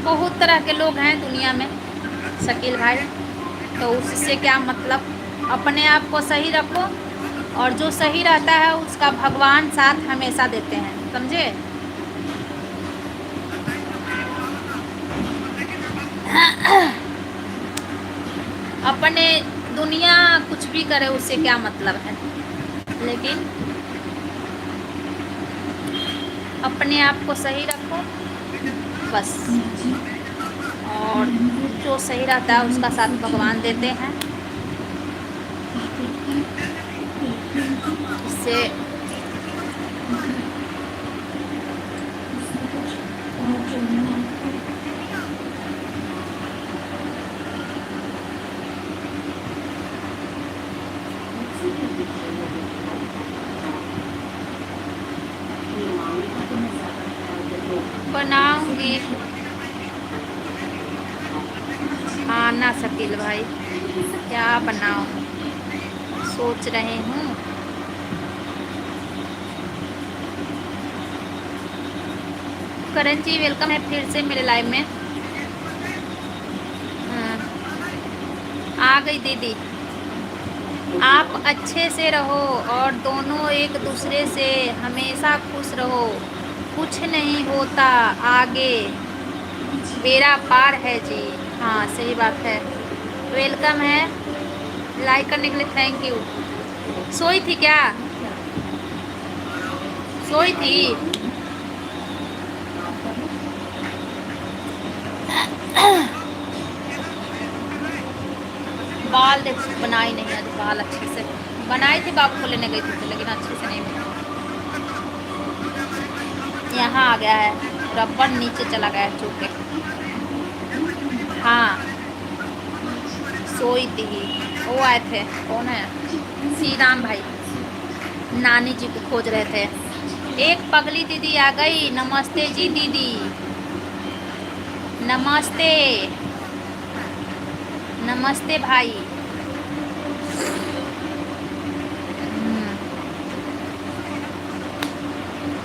बहुत तरह के लोग हैं दुनिया में शकील भाई, तो उससे क्या मतलब? अपने आप को सही रखो, और जो सही रहता है उसका भगवान साथ हमेशा देते हैं, समझे? अपने दुनिया कुछ भी करे, उससे क्या मतलब है? लेकिन अपने आप को सही रखो बस। और जो सही रहता है उसका साथ भगवान देते हैं। इससे बनाऊंगी। हाँ ना शकील भाई, क्या बनाऊं सोच रहे हूँ। करण जी वेलकम है फिर से मेरे लाइव में। आ गई दीदी। आप अच्छे से रहो और दोनों एक दूसरे से हमेशा खुश रहो। कुछ नहीं होता आगे बेड़ा पार है जी। हाँ सही बात है। वेलकम है, लाइक करने के लिए थैंक यू। सोई थी क्या? सोई थी? बाल बनाई नहीं आज, बाल अच्छे से बनाई थी, बाबू को लेने गई थी तो, लेकिन अच्छे से नहीं बना। यहाँ आ गया है, रबर नीचे चला गया है चूके। हाँ सोई थी। वो आए थे, कौन है? श्री राम भाई, नानी जी को खोज रहे थे। एक पगली दीदी आ गई। नमस्ते जी दीदी, नमस्ते। नमस्ते भाई।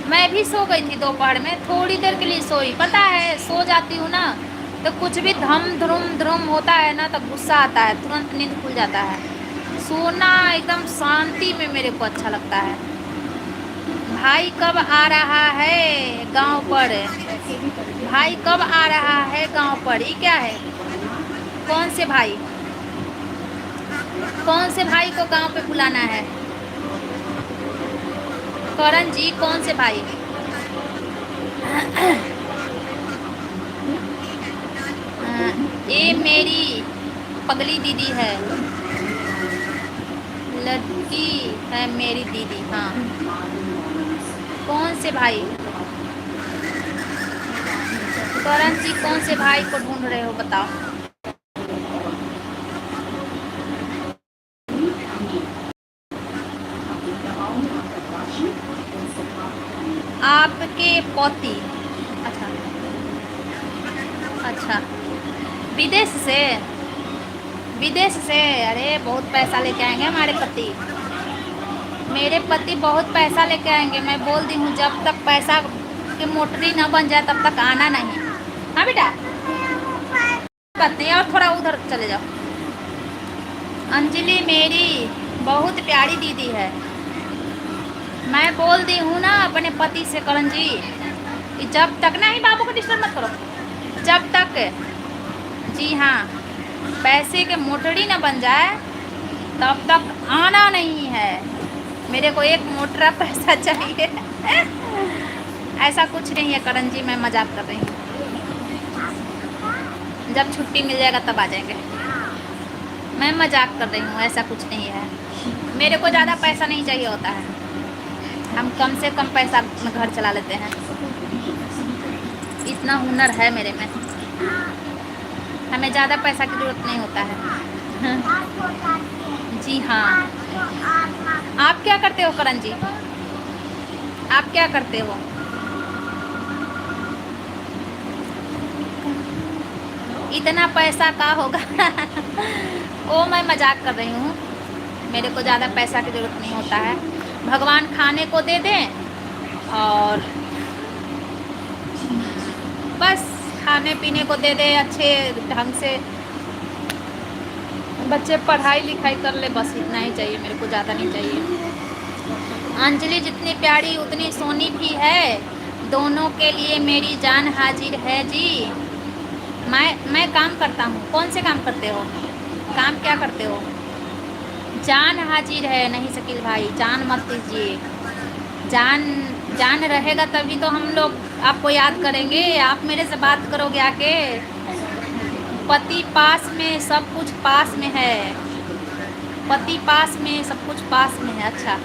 मैं भी सो गई थी दोपहर में, थोड़ी देर के लिए सोई। पता है सो जाती हूँ ना तो कुछ भी धम ध्रुम ध्रुम होता है ना तो गुस्सा आता है, तुरंत नींद खुल जाता है। सोना एकदम शांति में मेरे को अच्छा लगता है। भाई कब आ रहा है गांव पर? भाई कब आ रहा है गांव पर? ये क्या है? कौन से भाई? कौन से भाई को गांव पे बुलाना है? करण जी कौन से भाई? ये मेरी पगली दीदी है, लड़की है मेरी दीदी। हाँ कौन से भाई? करण जी कौन से भाई को ढूंढ रहे हो बताओ? आपके पोती? अच्छा अच्छा, विदेश से? विदेश से? अरे बहुत पैसा लेके आएंगे हमारे पति। मेरे पति बहुत पैसा लेके आएंगे। मैं बोल दी हूँ जब तक पैसा की मोटरी न बन जाए तब तक आना नहीं। हाँ बेटा, बात नहीं। और थोड़ा उधर चले जाओ। अंजलि मेरी बहुत प्यारी दीदी है। मैं बोल दी हूँ ना अपने पति से करण जी कि जब तक ना ही, बाबू को डिस्टर्ब मत करो, जब तक, जी हाँ, पैसे के मोटरी न बन जाए तब तक आना नहीं है। मेरे को एक मोटरा पैसा चाहिए। ऐसा कुछ नहीं है करण जी, मैं मजाक कर रही हूँ। जब छुट्टी मिल जाएगा तब आ जाएंगे। मैं मजाक कर रही हूँ, ऐसा कुछ नहीं है। मेरे को ज़्यादा पैसा नहीं चाहिए होता है, हम कम से कम पैसा में घर चला लेते हैं। इतना हुनर है मेरे में, हमें ज़्यादा पैसा की ज़रूरत नहीं होता है। जी हाँ। आप क्या करते हो करण जी? आप क्या करते हो? इतना पैसा का होगा? ओ मैं मजाक कर रही हूँ। मेरे को ज़्यादा पैसा की ज़रूरत नहीं होता है। भगवान खाने को दे दें और बस खाने पीने को दे दे, अच्छे ढंग से बच्चे पढ़ाई लिखाई कर ले, बस इतना ही चाहिए मेरे को, ज़्यादा नहीं चाहिए। अंजलि जितनी प्यारी उतनी सोनी भी है, दोनों के लिए मेरी जान हाजिर है जी। मैं काम करता हूँ। कौन से काम करते हो? काम क्या करते हो? जान हाजिर है। नहीं शकील भाई, जान मत दीजिए। जान जान रहेगा तभी तो हम लोग आपको याद करेंगे। आप मेरे से बात करोगे आके। पति पास में सब कुछ पास में है। पति पास में सब कुछ पास में है। अच्छा,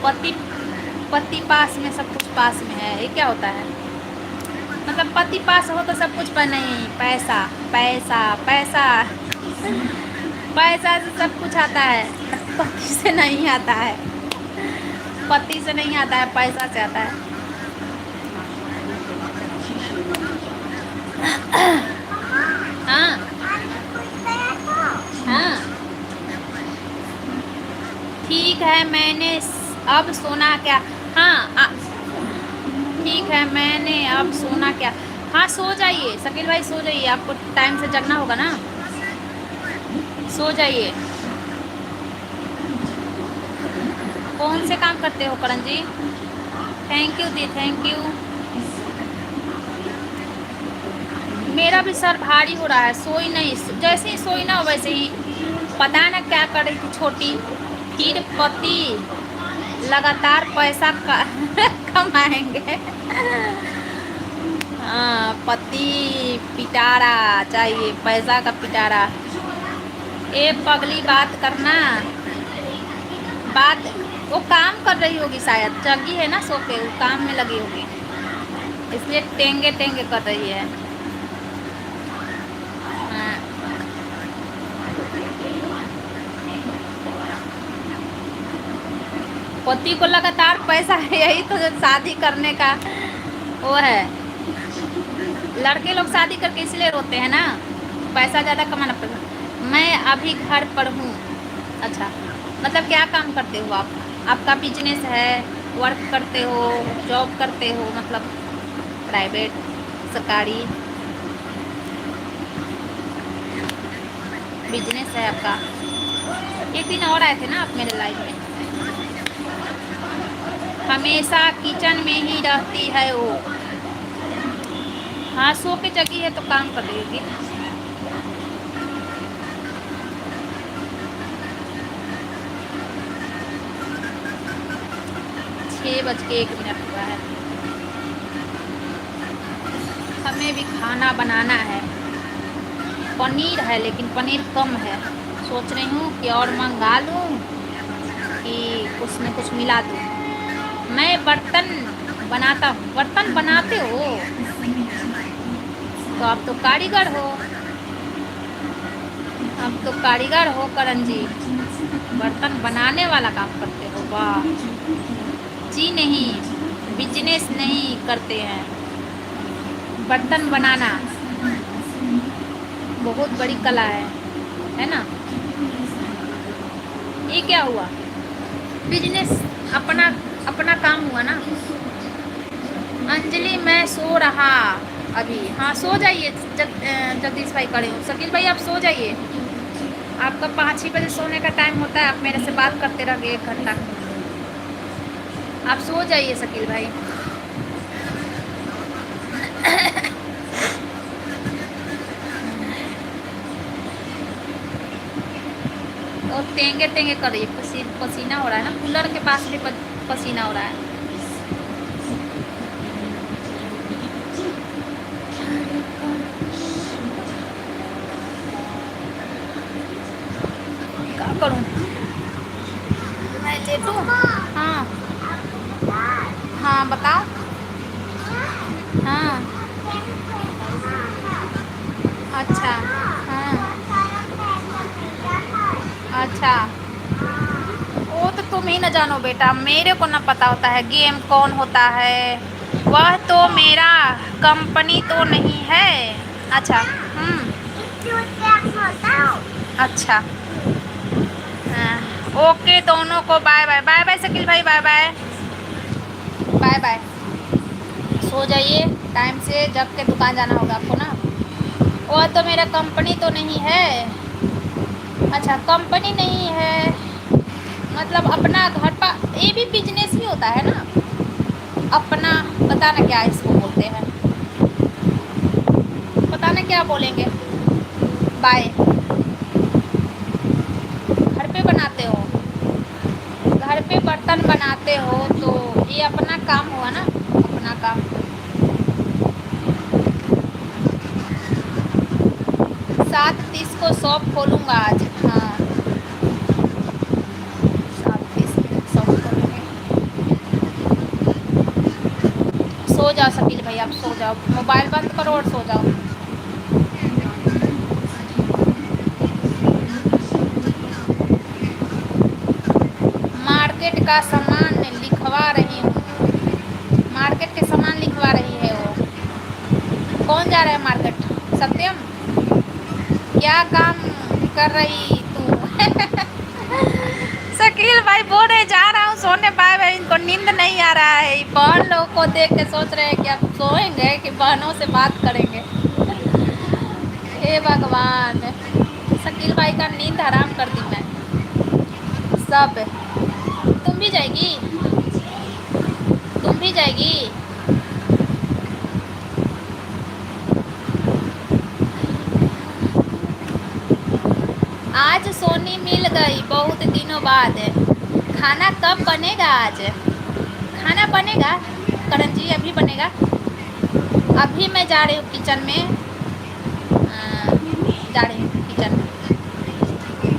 पति पति पास में सब कुछ पास में है, ये क्या होता है? मतलब पति पास हो तो सब कुछ पर नहीं। पैसा पैसा पैसा, पैसा से सब कुछ आता है, पति से नहीं आता है। पति से नहीं आता है, पैसा से आता है। हाँ हाँ, ठीक है मैंने अब सोना क्या? हाँ ठीक है मैंने अब सोना क्या? हाँ सो जाइए शकील भाई, सो जाइए, आपको टाइम से जगना होगा ना, सो जाइए। कौन से काम करते हो करण जी? थैंक यू दी, थैंक यू। मेरा भी सर भारी हो रहा है, सोई नहीं, जैसे ही सोई ना वैसे ही पता ना क्या कर रही थी छोटी। फिर पति लगातार पैसा कमाएंगे। हाँ, पति पिटारा चाहिए, पैसा का पिटारा। ए पगली बात करना, बात वो काम कर रही होगी शायद, जगी है ना सो के, वो काम में लगी होगी, इसलिए टेंगे टेंगे कर रही है। हाँ। पति को लगातार पैसा है, यही तो शादी करने का वो है। लड़के लोग शादी करके इसलिए रोते हैं ना, पैसा ज़्यादा कमाना पड़ता। मैं अभी घर पर हूँ। अच्छा, मतलब क्या काम करते हो आप? आपका बिजनेस है, वर्क करते हो, जॉब करते हो, मतलब प्राइवेट, सरकारी बिजनेस है आपका? एक दिन और आए थे ना आप मेरे लाइफ में। हमेशा किचन में ही रहती है वो। हाँ, सो के जगी है तो काम कर रही होगी। छः बज के 1 मिनट हुआ है। हमें भी खाना बनाना है। पनीर है लेकिन पनीर कम है, सोच रही हूँ कि और मंगा लूँ कि उसमें कुछ मिला दूँ। मैं बर्तन बनाता हूँ। बर्तन बनाते हो तो आप तो कारीगर हो, आप तो कारीगर हो करण जी, बर्तन बनाने वाला काम करते हो। वाह जी, नहीं बिजनेस नहीं करते हैं, बर्तन बनाना बहुत बड़ी कला है ना? ये क्या हुआ? बिजनेस अपना अपना काम हुआ ना। अंजलि मैं सो रहा अभी। हाँ सो जाइए, जगदीश भाई खड़े हो। शकील भाई आप सो जाइए, आपका 5 ही बजे सोने का टाइम होता है, आप मेरे से बात करते रहोगे 1 घंटा। आप सो जाइए शकील भाई। और टेंगे टेंगे कर रही है, पसीना हो रहा है ना, कूलर के पास भी पसीना हो रहा है। क्या करूं, मैं लेटूं? हाँ हाँ बताओ। हाँ अच्छा। हाँ अच्छा, वो तो तुम ही न जानो बेटा, मेरे को ना पता होता है गेम कौन होता है। वह तो मेरा कंपनी तो नहीं है। अच्छा अच्छा। हाँ, ओके दोनों को bye bye. Bye bye Shakeel भाई, बाय बाय बाय बाय। सो जाइए, टाइम से जग के दुकान जाना होगा आपको ना। वह तो मेरा कंपनी तो नहीं है। अच्छा, कंपनी नहीं है मतलब अपना घर पर, ये भी बिजनेस ही होता है ना अपना। पता ना क्या इसको बोलते हैं, पता ना क्या बोलेंगे। बाय। घर पे बना बनाते हो? घर पे बर्तन बनाते हो तो ये अपना काम हुआ ना, अपना काम। 7:30 को शॉप खोलूँगा आज। हाँ, 7:30 शॉप खोलेंगे। सो जाओ शकील भाई, आप सो जाओ, मोबाइल बंद करो और सो जाओ। मार्केट का सामान लिखवा रही हूँ, मार्केट के सामान लिखवा रही है वो। कौन जा रहा है मार्केट? सत्यम, क्या काम कर रही तू? शकील भाई बोल रहे जा रहा हूँ सोने, बाय बाय, इनको नींद नहीं आ रहा है। बहन लोग को देख के सोच रहे हैं कि अब सोएंगे कि बहनों से बात करेंगे। हे भगवान, शकील भाई का नींद हराम कर दी मैं सब। तुम भी जाएगी? तुम भी जाएगी? आज सोनी मिल गई बहुत दिनों बाद। खाना कब बनेगा आज? खाना बनेगा करण जी, अभी बनेगा। अभी मैं जा रही हूँ किचन में, जा रही हूँ किचन में।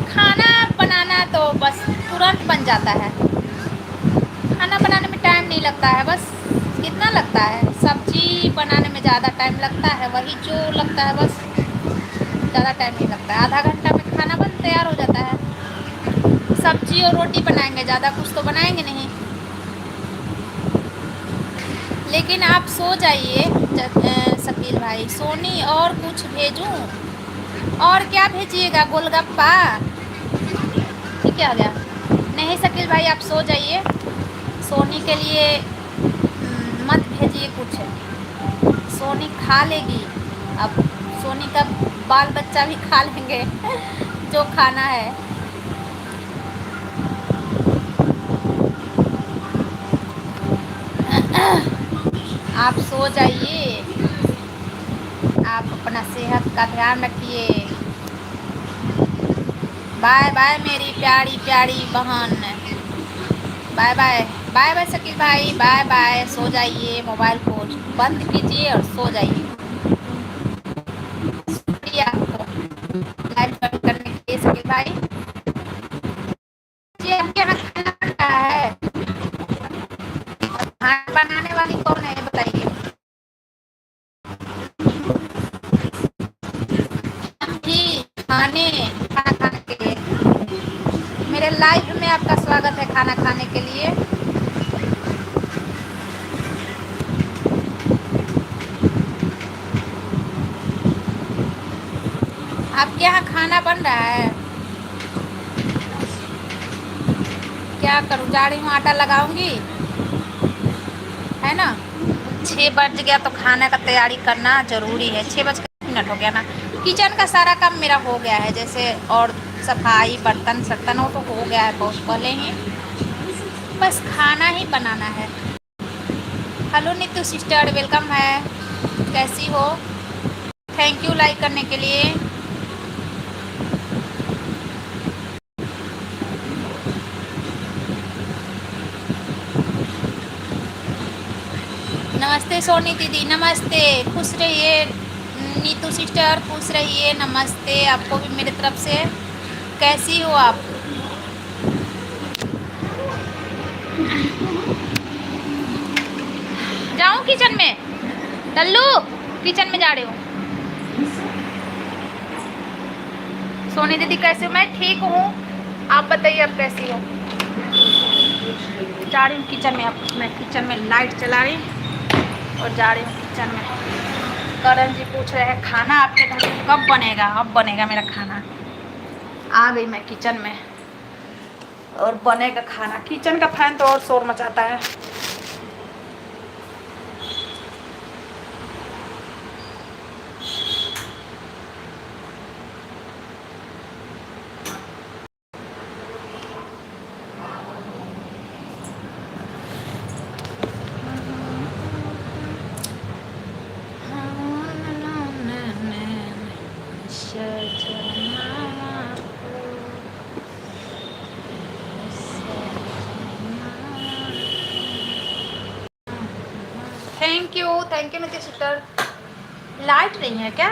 खाना बनाना तो बस तुरंत बन जाता है, खाना बनाने में टाइम नहीं लगता है। बस कितना लगता है, सब्जी बनाने में ज़्यादा टाइम लगता है, वही जो लगता है बस, ज़्यादा टाइम नहीं लगता है। आधा घंटा में खाना बन तैयार हो जाता है। सब्जी और रोटी बनाएंगे, ज़्यादा कुछ तो बनाएंगे नहीं। लेकिन आप सो जाइए शकील भाई। सोनी और कुछ भेजूं? और क्या भेजिएगा? गोलगप्पा? ये क्या हो गया? नहीं शकील भाई, आप सो जाइए। सोनी के लिए मत भेजिए कुछ, सोनी खा लेगी। अब सोनी का बाल बच्चा भी खा लेंगे जो खाना है। आप सो जाइए, आप अपना सेहत का ध्यान रखिए। बाय बाय मेरी प्यारी प्यारी बहन, bye bye. Bye bye Shakeel भाई, बाय बाय। सो जाइए, मोबाइल को बंद कीजिए और सो जाइए। शुक्रिया आपको लाइव ज्वाइन करने के लिए शकील भाई। जी, आपके यहाँ खाना बन रहा है? खाना बनाने वाली कौन है बताइए? जी, खाना खाने के लिए मेरे लाइव में आपका स्वागत है। खाना खाने के लिए आपके यहाँ खाना बन रहा है? क्या करूँ, जा रही हूँ, आटा लगाऊंगी, है ना। 6 बज गया तो खाने का तैयारी करना ज़रूरी है। 6 बज के 10 मिनट हो गया ना। किचन का सारा काम मेरा हो गया है, जैसे और सफाई बर्तन सर्तन वो तो हो गया है बहुत पहले ही, बस खाना ही बनाना है। हेलो नीतू सिस्टर, वेलकम है, कैसी हो? थैंक यू लाइक करने के लिए। नमस्ते सोनी दीदी, नमस्ते, खुश रहिए। नीतू सिस्टर खुश रहिए, नमस्ते आपको भी मेरी तरफ से। कैसी हो आप? जाऊं किचन में? टल्लू, किचन में जा रही हूँ। सोनी दीदी कैसी हो? मैं ठीक हूँ, आप बताइए आप कैसी हो? जा रही हूँ किचन में। अब मैं किचन में लाइट चला रही और जा रही हूँ किचन में। करण जी पूछ रहे हैं खाना आपके घर में कब बनेगा? अब बनेगा मेरा खाना। आ गई मैं किचन में और बनेगा खाना। किचन का फैन तो और शोर मचाता है। थैंक यू नित्य सिस्टर। लाइट नहीं है क्या?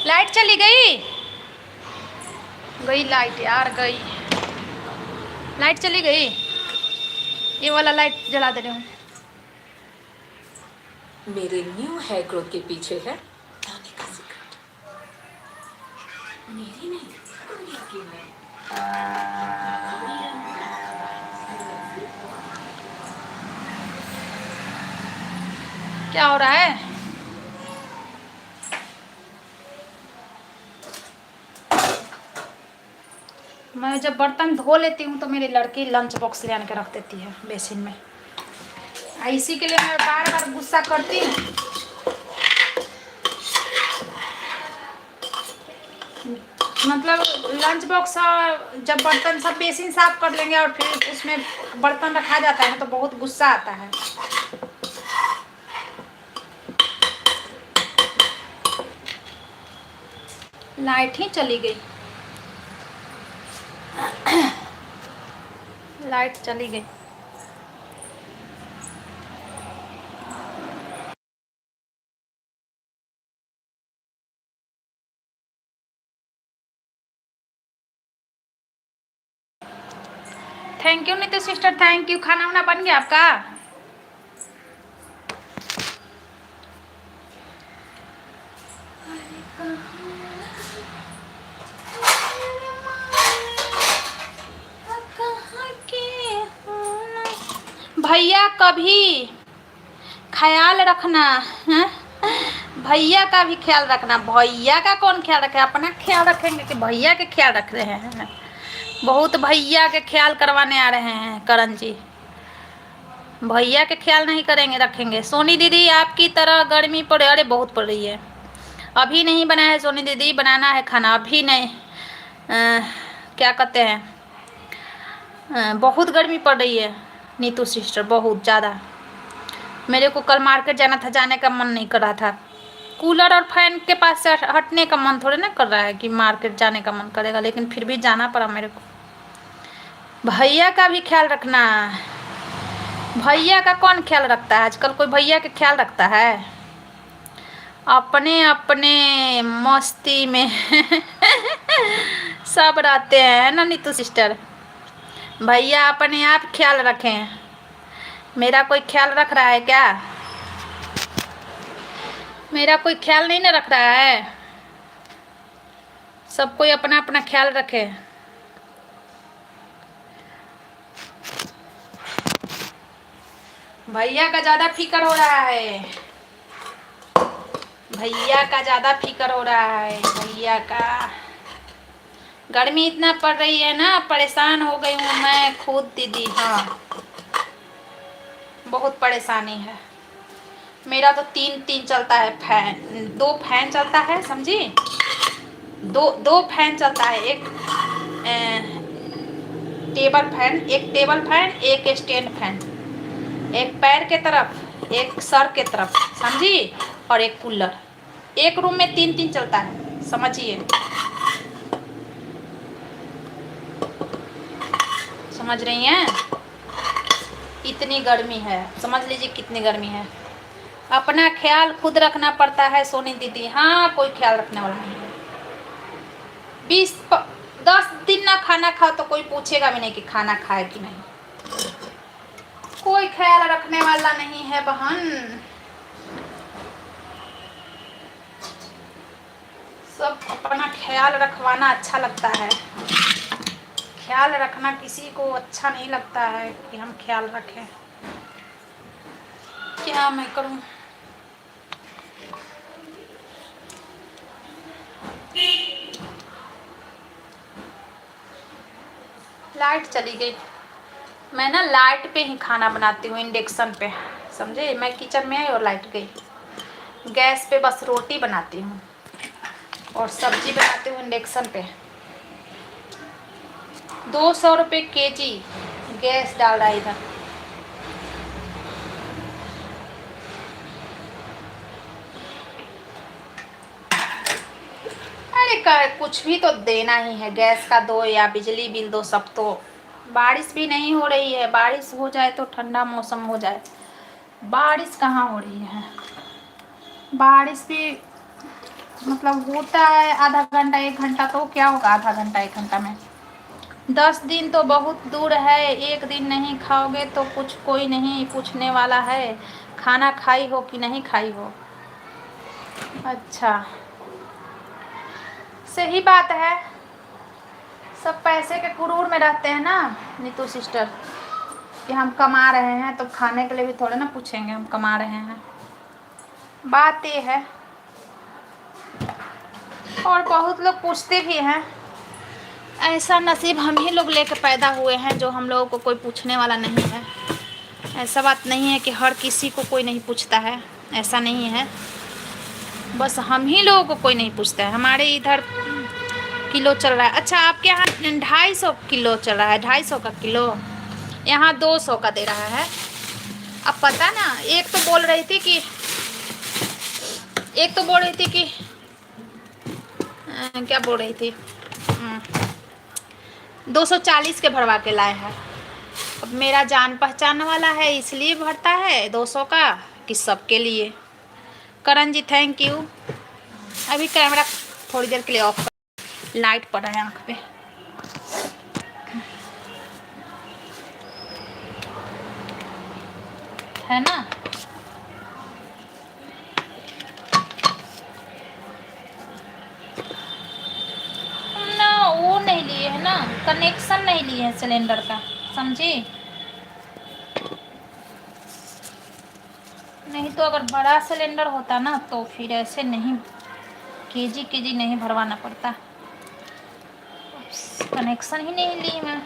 लाइट चली गई? गई लाइट यार, गई लाइट, चली गई। ये वाला लाइट जला दे रही हूँ। मेरे न्यू हेयर ग्रोथ के पीछे है दाने का सीक्रेट। मेरी नहीं, दुनिया की नहीं। क्या हो रहा है? मैं जब बर्तन धो लेती हूँ तो मेरी लड़की लंच बॉक्स ले आने के रख देती है बेसिन में। इसी के लिए मैं बार बार गुस्सा करती हूँ। मतलब लंच बॉक्स जब बर्तन सब बेसिन साफ कर लेंगे और फिर उसमें बर्तन रखा जाता है तो बहुत गुस्सा आता है। लाइट ही चली गई। लाइट चली गई। थैंक यू नित्य सिस्टर, थैंक यू। खाना वाना बन गया आपका? भैया कभी ख्याल रखना है? भैया का भी ख्याल रखना। भैया का कौन ख्याल रखे? अपना ख्याल रखेंगे कि भैया के ख्याल रख रहे हैं? बहुत भैया के ख्याल करवाने आ रहे हैं करण जी। भैया के ख्याल नहीं करेंगे, रखेंगे। सोनी दीदी आपकी तरह गर्मी पड़े? अरे बहुत पड़ रही है। अभी नहीं बनाया है सोनी दीदी, बनाना है खाना। अभी नहीं, क्या कहते हैं, बहुत गर्मी पड़ रही है नीतू सिस्टर, बहुत ज़्यादा। मेरे को कल मार्केट जाना था, जाने का मन नहीं कर रहा था। कूलर और फैन के पास से हटने का मन थोड़े ना कर रहा है कि मार्केट जाने का मन करेगा, लेकिन फिर भी जाना पड़ा मेरे को। भैया का भी ख्याल रखना। भैया का कौन ख्याल रखता है आजकल? कोई भैया का ख्याल रखता है? अपने अपने मस्ती में सब रहते हैं ना नीतू सिस्टर। भैया अपने आप ख्याल रखें। मेरा कोई ख्याल रख रहा है क्या? मेरा कोई ख्याल नहीं ना रख रहा है। सब कोई अपना अपना ख्याल रखे। भैया का ज़्यादा फिक्र हो रहा है। भैया का ज़्यादा फिक्र हो रहा है। भैया का। गर्मी इतना पड़ रही है ना, परेशान हो गई हूँ मैं खुद दीदी। हाँ, बहुत परेशानी है। मेरा तो तीन चलता है फैन। 2 फैन चलता है, समझी? दो फैन चलता है। एक टेबल फैन, एक स्टैंड फैन। एक पैर के तरफ, एक सर के तरफ, समझी? और एक कूलर। एक रूम में 3 चलता है, समझिए। समझ रही हैं? इतनी गर्मी है, समझ लीजिए कितनी गर्मी है। अपना ख्याल खुद रखना पड़ता है सोनी दीदी। हाँ, कोई ख्याल रखने वाला नहीं है। 10 दिन ना खाना खाओ तो कोई पूछेगा भी नहीं कि खाना खाए कि नहीं। कोई ख्याल रखने वाला नहीं है बहन। सब अपना ख्याल रखवाना अच्छा लगता है। ख्याल रखना किसी को अच्छा नहीं लगता है कि हम ख्याल रखें। क्या मैं करूं? लाइट चली गई। मैं ना लाइट पे ही खाना बनाती हूँ, इंडक्शन पे, समझे? मैं किचन में आई और लाइट गई। गैस पे बस रोटी बनाती हूँ और सब्जी बनाती हूँ इंडक्शन पे। 200 रुपये kg गैस डाल रहा है इधर। अरे कुछ भी तो देना ही है। गैस का दो या बिजली बिल दो, सब तो बारिश भी नहीं हो रही है। बारिश हो जाए तो ठंडा मौसम हो जाए। बारिश कहाँ हो रही है। बारिश भी मतलब होता है आधा घंटा 1 घंटा, तो क्या होगा आधा घंटा 1 घंटा में। 10 दिन तो बहुत दूर है। एक दिन नहीं खाओगे तो कुछ कोई नहीं पूछने वाला है खाना खाई हो कि नहीं खाई हो। अच्छा, सही बात है। सब पैसे के गुरूर में रहते हैं ना नीतू सिस्टर, कि हम कमा रहे हैं तो खाने के लिए भी थोड़े ना पूछेंगे हम कमा रहे हैं। बात ये है। और बहुत लोग पूछते भी हैं। ऐसा नसीब हम ही लोग लेकर पैदा हुए हैं जो हम लोगों को कोई पूछने वाला नहीं है। ऐसा बात नहीं है कि हर किसी को कोई नहीं पूछता है, ऐसा नहीं है। बस हम ही लोगों को कोई नहीं पूछता है। हमारे इधर किलो चल रहा है। अच्छा, आपके यहाँ 250 किलो चल रहा है? 250 का किलो, यहाँ 200 का दे रहा है। अब पता ना, एक तो बोल रही थी कि क्या बोल रही थी, 240 के भरवा के लाए हैं। अब मेरा जान पहचान वाला है इसलिए भरता है 200 का, कि सबके लिए। करण जी थैंक यू। अभी कैमरा थोड़ी देर के लिए ऑफ कर, लाइट पड़ रहा है आँख पे। है ना। ना वो नहीं लिए है ना, कनेक्शन नहीं लिए है सिलेंडर का, समझी। नहीं तो अगर बड़ा सिलेंडर होता ना तो फिर ऐसे नहीं केजी नहीं भरवाना पड़ता। कनेक्शन ही नहीं ली मैं।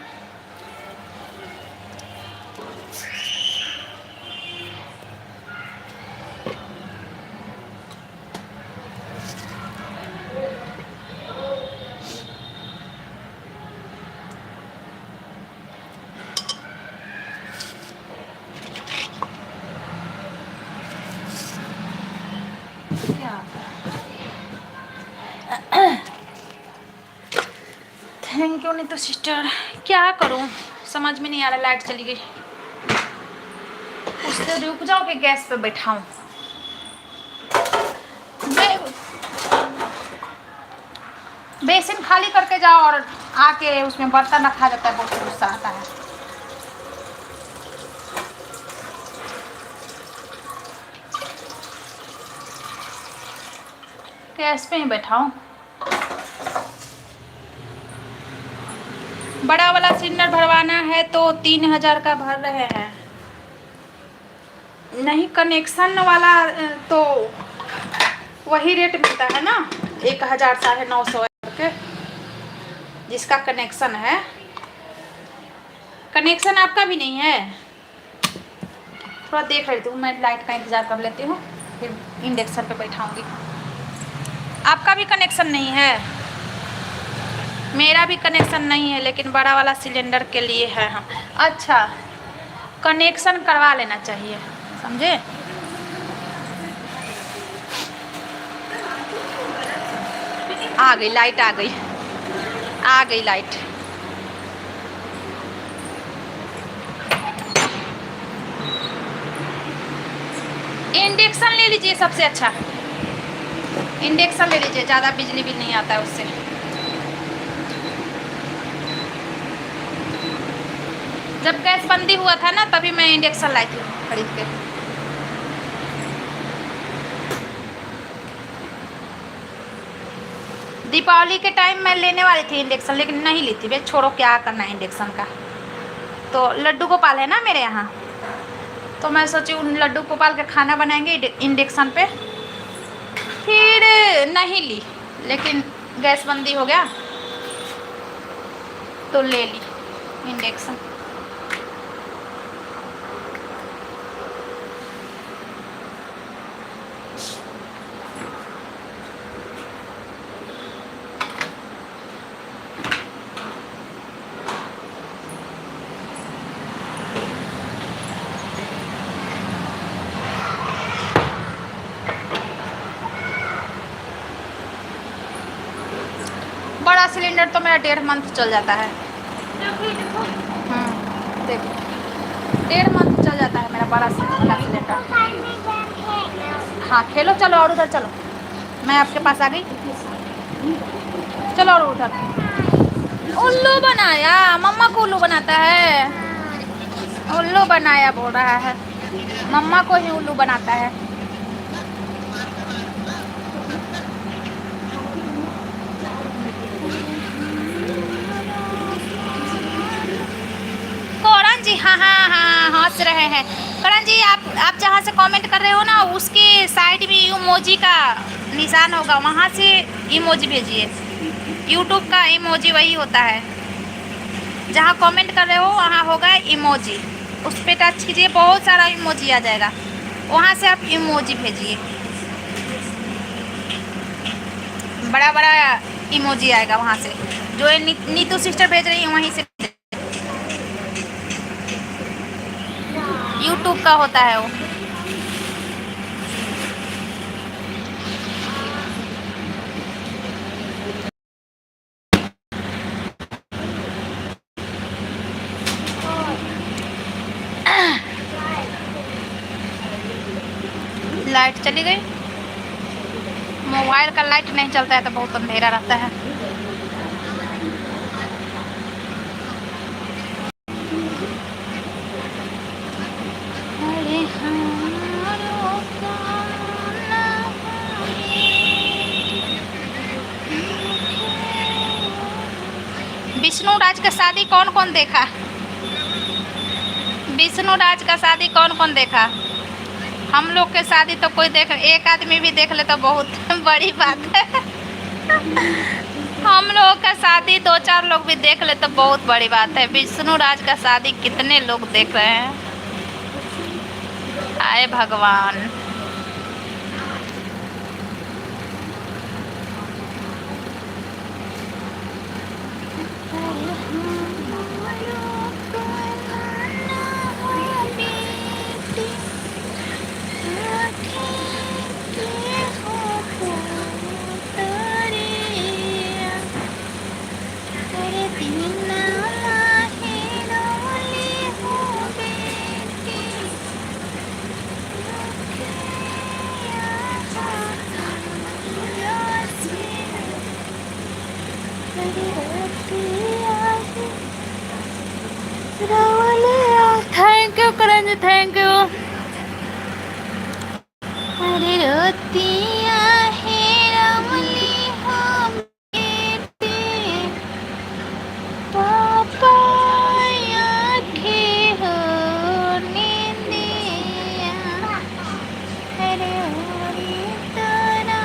Thank you Neetu sister. क्या करूं समझ में नहीं आ रहा, लाइट चली गई। उससे रुक जाओ कि गैस पे बैठाऊं। बेसिन खाली करके जाओ और आके उसमें बर्तन रखा जाता है, बहुत गुस्सा आता है। गैस पे ही बैठाऊं। बड़ा वाला सिलेंडर भरवाना है तो 3000 का भर रहे हैं। नहीं कनेक्शन वाला तो वही रेट मिलता है ना, 1000 950 के, जिसका कनेक्शन है। कनेक्शन आपका भी नहीं है? थोड़ा देख लेती हूँ मैं, लाइट का इंतज़ार कर लेती हूँ, फिर इंडक्शन पे बैठाऊँगी। आपका भी कनेक्शन नहीं है? मेरा भी कनेक्शन नहीं है, लेकिन बड़ा वाला सिलेंडर के लिए है हम। अच्छा, कनेक्शन करवा लेना चाहिए, समझे। आ गई लाइट, आ गई लाइट। इंडक्शन ले लीजिए, सबसे अच्छा इंडक्शन ले लीजिए, ज़्यादा बिजली भी नहीं आता है उससे। जब गैस बंदी हुआ था ना तभी मैं इंडक्शन लाई थी खरीद के। दीपावली के टाइम मैं लेने वाली थी इंडक्शन, लेकिन नहीं ली थी। भाई छोड़ो, क्या करना है इंडक्शन का। तो लड्डू गोपाल है ना मेरे यहाँ, तो मैं सोची उन लड्डू गोपाल के खाना बनाएंगे इंडक्शन पे। फिर नहीं ली, लेकिन गैस बंदी हो गया तो ले ली इंडक्शन। बड़ा सिलेंडर तो मेरा 1.5 मंथ चल जाता है। देखो 1.5 मंथ चल जाता है मेरा बड़ा सिलेंडर। हाँ खेलो, चलो और उधर चलो, मैं आपके पास आ गई, चलो और उधर। उल्लू बनाया, मम्मा को उल्लू बनाता है, उल्लू बनाया बोल रहा है, मम्मा को ही उल्लू बनाता है। करण जी, हाँ हाँ हाँ हंस रहे हैं। करण जी आप जहाँ से कमेंट कर रहे हो ना, उसके साइड में इमोजी का निशान होगा, वहाँ से इमोजी भेजिए। यूट्यूब का इमोजी वही होता है, जहाँ कमेंट कर रहे हो वहाँ होगा इमोजी, उस पर टच कीजिए, बहुत सारा इमोजी आ जाएगा, वहाँ से आप इमोजी भेजिए, बड़ा बड़ा इमोजी आएगा वहाँ से, जो ये नीतू सिस्टर भेज रही है वहीं से। यूट्यूब का होता है वो। लाइट चली गई, मोबाइल का लाइट नहीं चलता है तो बहुत अंधेरा रहता है। विष्णु राज का शादी कौन कौन देखा? विष्णु राज का शादी कौन कौन देखा? हम लोग के शादी तो कोई देख, एक आदमी भी देख ले तो बहुत बड़ी बात है। हम लोग का शादी 2-4 लोग भी देख ले तो बहुत बड़ी बात है। विष्णु राज का शादी कितने लोग देख रहे हैं, आए भगवान। Thank you Karan ji, thank you. अरे रोतिया है रमली हो बेटी, पापा आँखें हो नींदिया, अरे ओरी तोरा।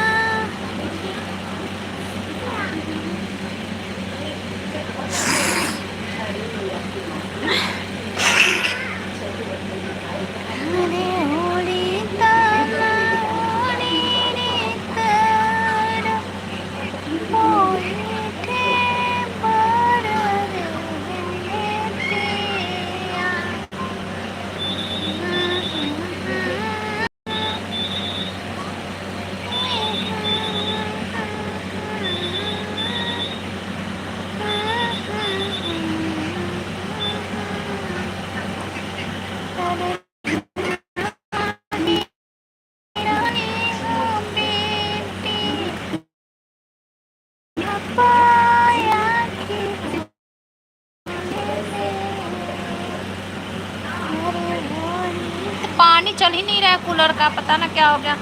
पानी चल ही नहीं रहा है कूलर का, पता ना क्या हो गया।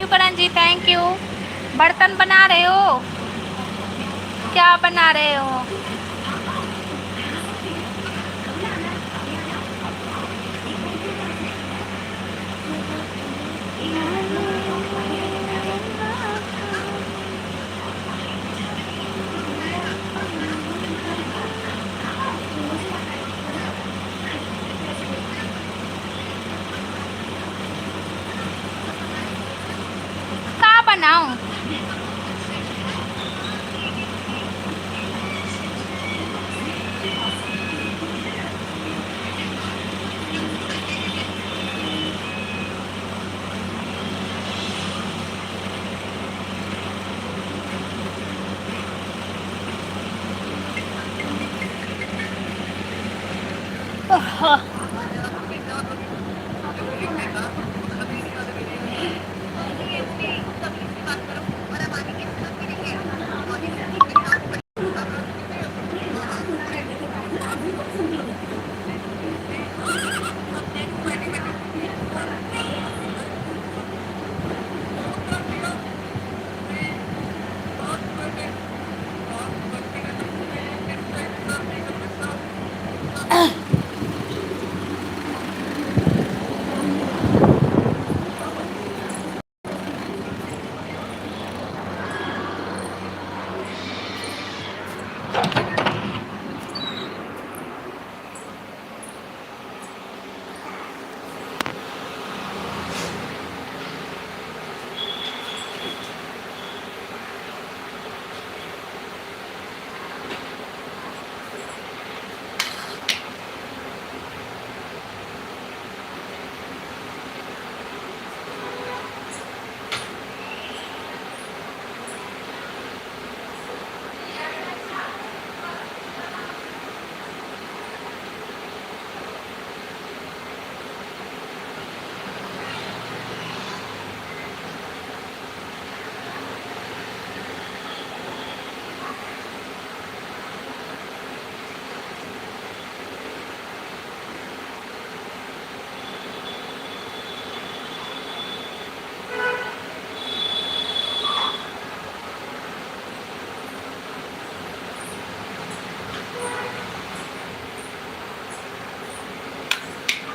करण जी थैंक यू। बर्तन बना रहे हो, क्या बना रहे हो? आऊं?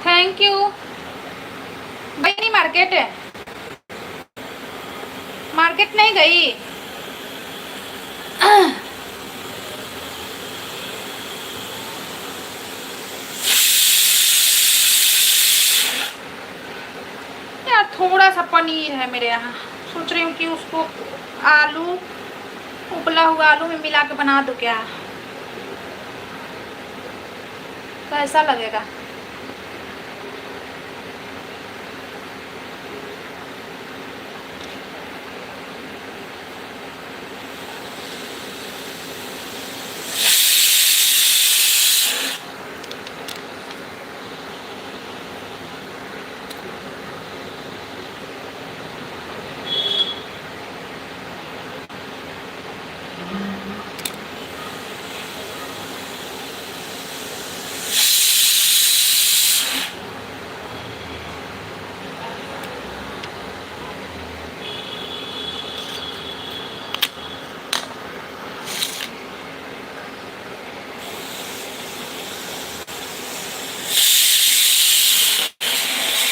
थैंक यू भाई। नहीं मार्केट है, मार्केट नहीं गई। यार थोड़ा सा पनीर है मेरे यहाँ, सोच रही हूँ कि उसको आलू, उबला हुआ आलू में मिला के बना दो क्या, कैसा लगेगा।